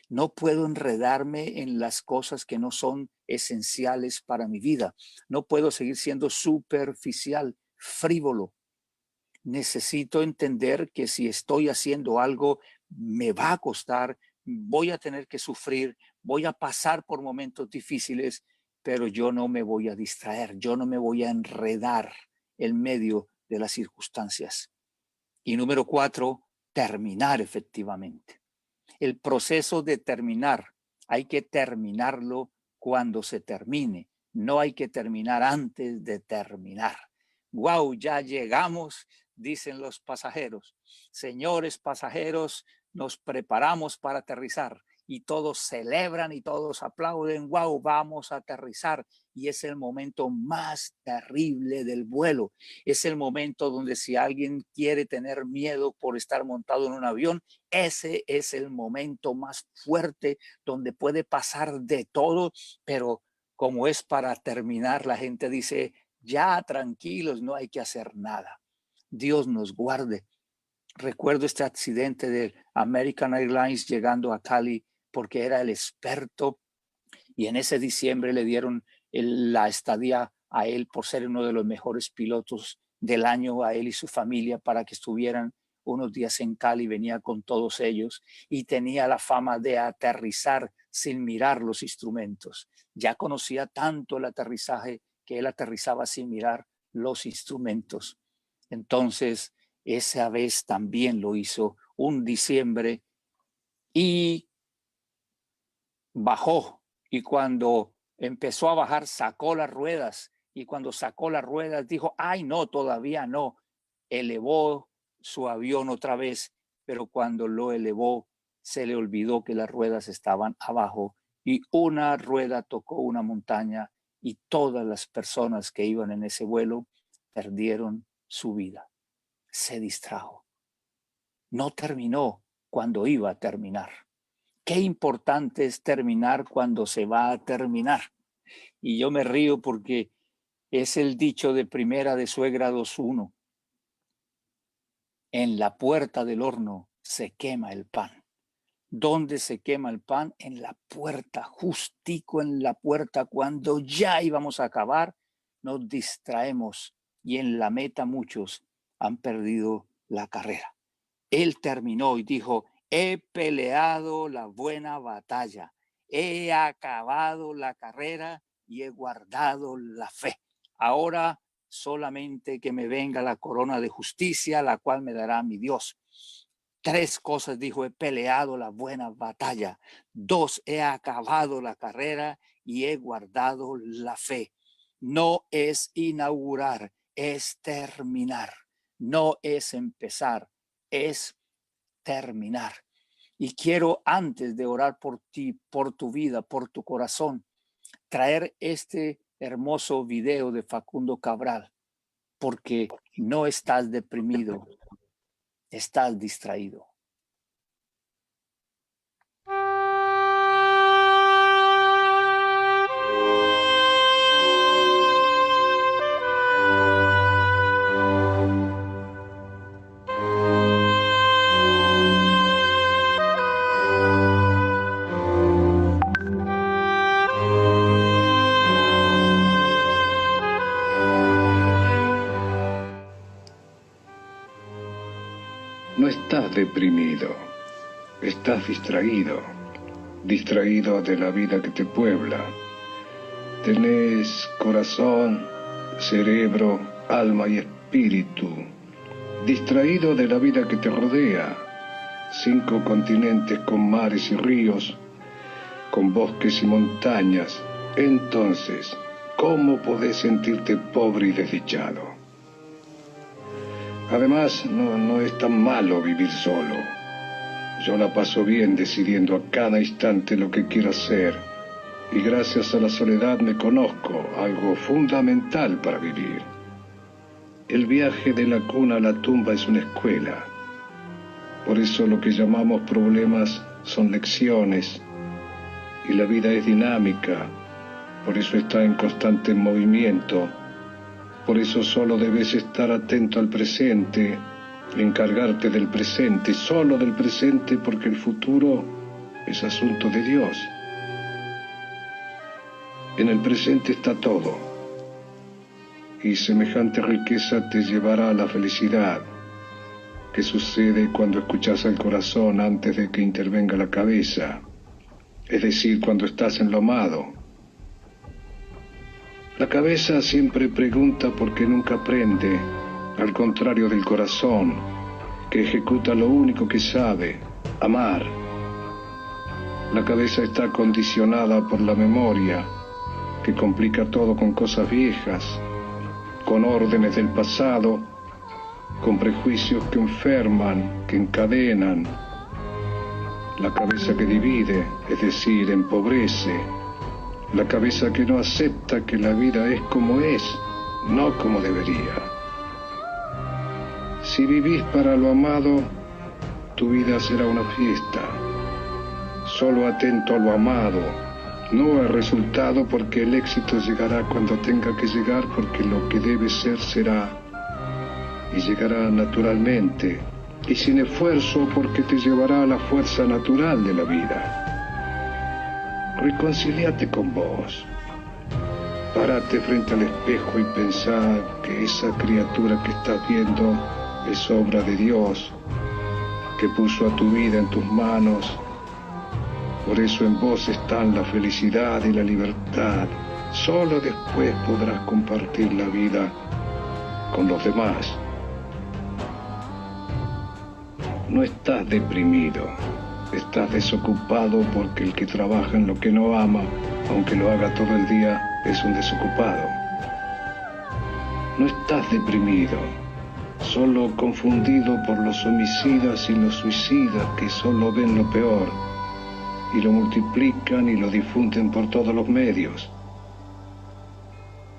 No puedo enredarme en las cosas que no son esenciales para mi vida. No puedo seguir siendo superficial, frívolo. Necesito entender que si estoy haciendo algo, me va a costar, voy a tener que sufrir, voy a pasar por momentos difíciles, pero yo no me voy a distraer, yo no me voy a enredar en medio de las circunstancias. Y número 4, terminar efectivamente. El proceso de terminar, hay que terminarlo cuando se termine. No hay que terminar antes de terminar. Wow, ya llegamos, dicen los pasajeros. Señores pasajeros, nos preparamos para aterrizar. Y todos celebran y todos aplauden. Wow, vamos a aterrizar. Y es el momento más terrible del vuelo. Es el momento donde si alguien quiere tener miedo por estar montado en un avión, ese es el momento más fuerte donde puede pasar de todo, pero como es para terminar, la gente dice, ya tranquilos, no hay que hacer nada. Dios nos guarde. Recuerdo este accidente de American Airlines llegando a Cali porque era el experto y en ese diciembre le dieron la estadía a él por ser uno de los mejores pilotos del año, a él y su familia, para que estuvieran unos días en Cali. Venía con todos ellos y tenía la fama de aterrizar sin mirar los instrumentos. Ya conocía tanto el aterrizaje que él aterrizaba sin mirar los instrumentos. Entonces, esa vez también lo hizo un diciembre y bajó, y cuando empezó a bajar sacó las ruedas, y cuando sacó las ruedas dijo, ay no, todavía no. Elevó su avión otra vez, pero cuando lo elevó se le olvidó que las ruedas estaban abajo y una rueda tocó una montaña y todas las personas que iban en ese vuelo perdieron su vida. Se distrajo. No terminó cuando iba a terminar. Qué importante es terminar cuando se va a terminar. Y yo me río porque es el dicho de Primera de Suegra 2:1. En la puerta del horno se quema el pan. ¿Dónde se quema el pan? En la puerta, justico en la puerta. Cuando ya íbamos a acabar, nos distraemos y en la meta muchos han perdido la carrera. Él terminó y dijo, he peleado la buena batalla, he acabado la carrera y he guardado la fe. Ahora solamente que me venga la corona de justicia, la cual me dará mi Dios. 3 cosas dijo, he peleado la buena batalla. 2, he acabado la carrera y he guardado la fe. No es inaugurar, es terminar. No es empezar, es terminar. Y quiero, antes de orar por ti, por tu vida, por tu corazón, traer este hermoso video de Facundo Cabral, porque no estás deprimido, estás distraído. No estás deprimido, estás distraído, distraído de la vida que te puebla. Tenés corazón, cerebro, alma y espíritu, distraído de la vida que te rodea. 5 continentes con mares y ríos, con bosques y montañas. Entonces, ¿cómo podés sentirte pobre y desdichado? Además, no es tan malo vivir solo. Yo la paso bien decidiendo a cada instante lo que quiero hacer, y gracias a la soledad me conozco, algo fundamental para vivir. El viaje de la cuna a la tumba es una escuela. Por eso lo que llamamos problemas son lecciones, y la vida es dinámica, por eso está en constante movimiento. Por eso solo debes estar atento al presente, encargarte del presente, solo del presente, porque el futuro es asunto de Dios. En el presente está todo, y semejante riqueza te llevará a la felicidad, que sucede cuando escuchas al corazón antes de que intervenga la cabeza, es decir, cuando estás en lo amado. La cabeza siempre pregunta porque nunca aprende, al contrario del corazón, que ejecuta lo único que sabe, amar. La cabeza está condicionada por la memoria, que complica todo con cosas viejas, con órdenes del pasado, con prejuicios que enferman, que encadenan. La cabeza que divide, es decir, empobrece. La cabeza que no acepta que la vida es como es, no como debería. Si vivís para lo amado, tu vida será una fiesta. Solo atento a lo amado, no al resultado, porque el éxito llegará cuando tenga que llegar, porque lo que debe ser será, y llegará naturalmente, y sin esfuerzo, porque te llevará a la fuerza natural de la vida. Reconciliate con vos. Párate frente al espejo y pensá que esa criatura que estás viendo es obra de Dios, que puso a tu vida en tus manos. Por eso en vos están la felicidad y la libertad. Solo después podrás compartir la vida con los demás. No estás deprimido. Estás desocupado, porque el que trabaja en lo que no ama, aunque lo haga todo el día, es un desocupado. No estás deprimido, solo confundido por los homicidas y los suicidas, que solo ven lo peor y lo multiplican y lo difunden por todos los medios.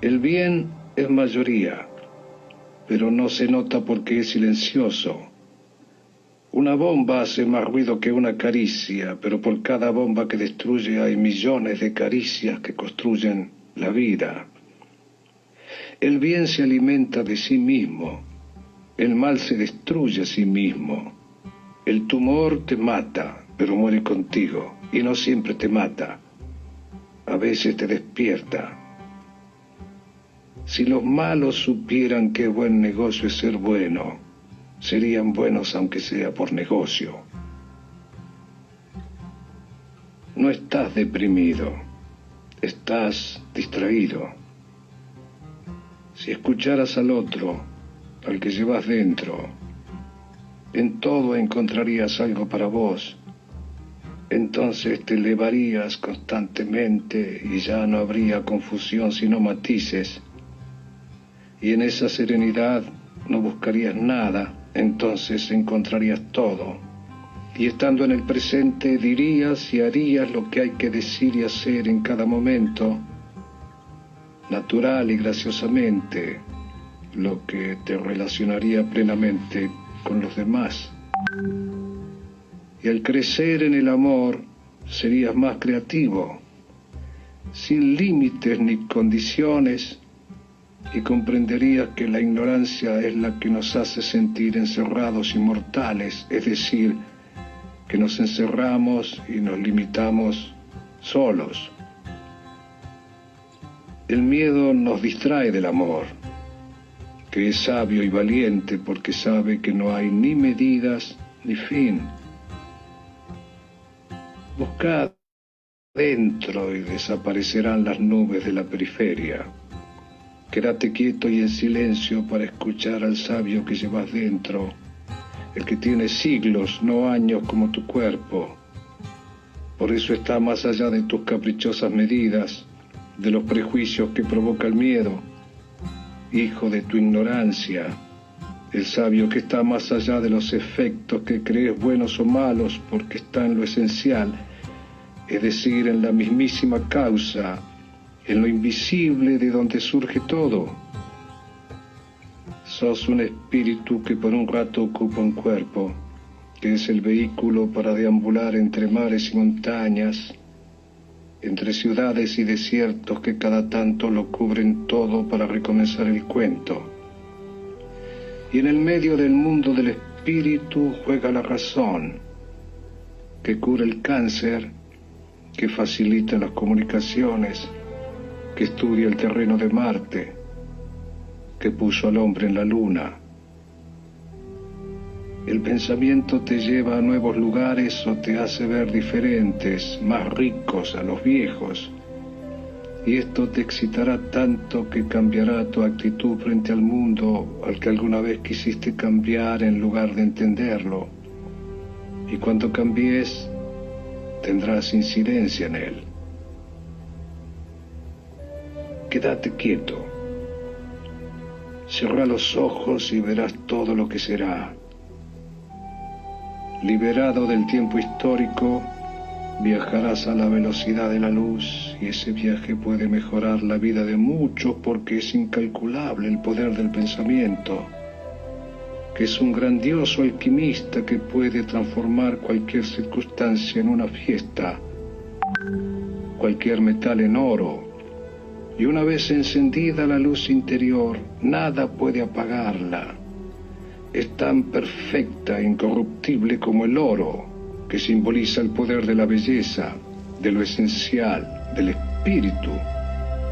El bien es mayoría, pero no se nota porque es silencioso. Una bomba hace más ruido que una caricia, pero por cada bomba que destruye hay millones de caricias que construyen la vida. El bien se alimenta de sí mismo, el mal se destruye a sí mismo. El tumor te mata, pero muere contigo, y no siempre te mata. A veces te despierta. Si los malos supieran qué buen negocio es ser bueno, serían buenos aunque sea por negocio. No estás deprimido, estás distraído. Si escucharas al otro, al que llevas dentro, en todo encontrarías algo para vos. Entonces te elevarías constantemente y ya no habría confusión sino matices. Y en esa serenidad no buscarías nada, entonces encontrarías todo. Y estando en el presente dirías y harías lo que hay que decir y hacer en cada momento. natural y graciosamente, lo que te relacionaría plenamente con los demás. Y al crecer en el amor, serías más creativo, sin límites ni condiciones, y comprenderías que la ignorancia es la que nos hace sentir encerrados y mortales, es decir, que nos encerramos y nos limitamos solos. El miedo nos distrae del amor, que es sabio y valiente porque sabe que no hay ni medidas ni fin. Buscad dentro y desaparecerán las nubes de la periferia. Quédate quieto y en silencio para escuchar al sabio que llevas dentro, el que tiene siglos, no años como tu cuerpo. Por eso está más allá de tus caprichosas medidas, de los prejuicios que provoca el miedo. Hijo de tu ignorancia, el sabio que está más allá de los efectos que crees buenos o malos porque está en lo esencial, es decir, en la mismísima causa, en lo invisible de donde surge todo. Sos un espíritu que por un rato ocupa un cuerpo, que es el vehículo para deambular entre mares y montañas, entre ciudades y desiertos que cada tanto lo cubren todo para recomenzar el cuento. Y en el medio del mundo del espíritu juega la razón, que cura el cáncer, que facilita las comunicaciones, que estudia el terreno de Marte, que puso al hombre en la luna. El pensamiento te lleva a nuevos lugares o te hace ver diferentes, más ricos a los viejos, y esto te excitará tanto que cambiará tu actitud frente al mundo al que alguna vez quisiste cambiar en lugar de entenderlo, y cuando cambies tendrás incidencia en él. Quédate quieto, cierra los ojos y verás todo lo que será. Liberado del tiempo histórico, viajarás a la velocidad de la luz y ese viaje puede mejorar la vida de muchos porque es incalculable el poder del pensamiento, que es un grandioso alquimista que puede transformar cualquier circunstancia en una fiesta, cualquier metal en oro. Y una vez encendida la luz interior, nada puede apagarla. Es tan perfecta e incorruptible como el oro, que simboliza el poder de la belleza, de lo esencial, del espíritu,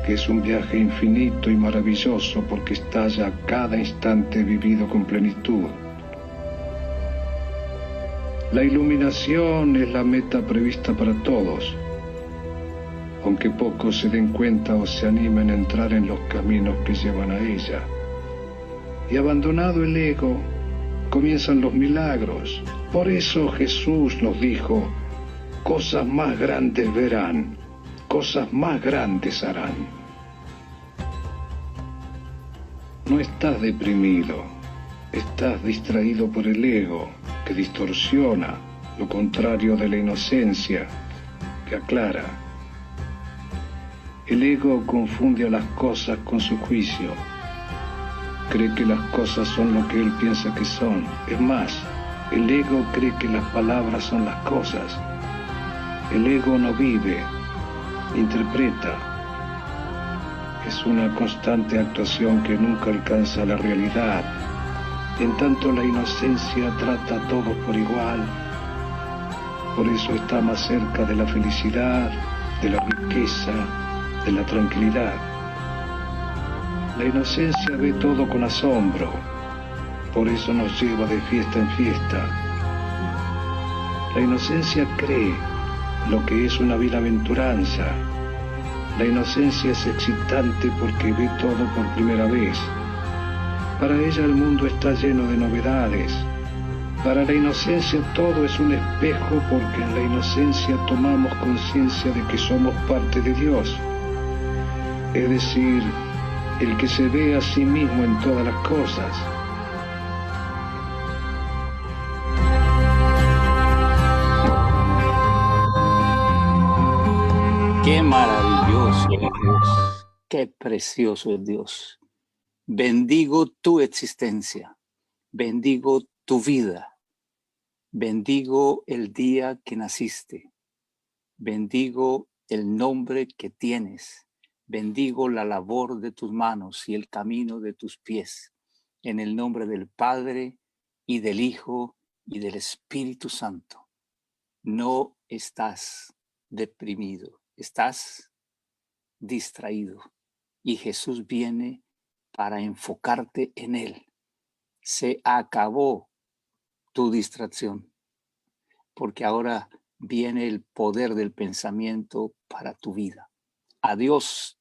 que es un viaje infinito y maravilloso porque estalla a cada instante vivido con plenitud. La iluminación es la meta prevista para todos, aunque pocos se den cuenta o se animen a entrar en los caminos que llevan a ella. Y abandonado el ego, comienzan los milagros. Por eso Jesús nos dijo, cosas más grandes verán, cosas más grandes harán. No estás deprimido, estás distraído por el ego, que distorsiona, lo contrario de la inocencia, que aclara. El ego confunde a las cosas con su juicio. Cree que las cosas son lo que él piensa que son. Es más, el ego cree que las palabras son las cosas. El ego no vive, interpreta. Es una constante actuación que nunca alcanza la realidad. En tanto la inocencia trata a todos por igual. Por eso está más cerca de la felicidad, de la riqueza, de la tranquilidad. La inocencia ve todo con asombro, por eso nos lleva de fiesta en fiesta. La inocencia cree lo que es una bienaventuranza. La inocencia es excitante porque ve todo por primera vez. Para ella el mundo está lleno de novedades. Para la inocencia todo es un espejo porque en la inocencia tomamos conciencia de que somos parte de Dios. Es decir, el que se ve a sí mismo en todas las cosas. Qué maravilloso, Dios. Qué precioso es Dios. Bendigo tu existencia, bendigo tu vida, bendigo el día que naciste, bendigo el nombre que tienes, bendigo la labor de tus manos y el camino de tus pies, en el nombre del Padre y del Hijo y del Espíritu Santo. No estás deprimido, estás distraído y Jesús viene para enfocarte en Él. Se acabó tu distracción, porque ahora viene el poder del pensamiento para tu vida. Adiós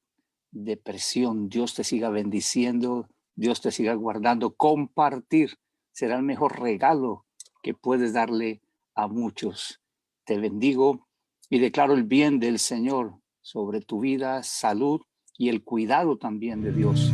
depresión, Dios te siga bendiciendo, Dios te siga guardando. Compartir será el mejor regalo que puedes darle a muchos. Te bendigo y declaro el bien del Señor sobre tu vida, salud y el cuidado también de Dios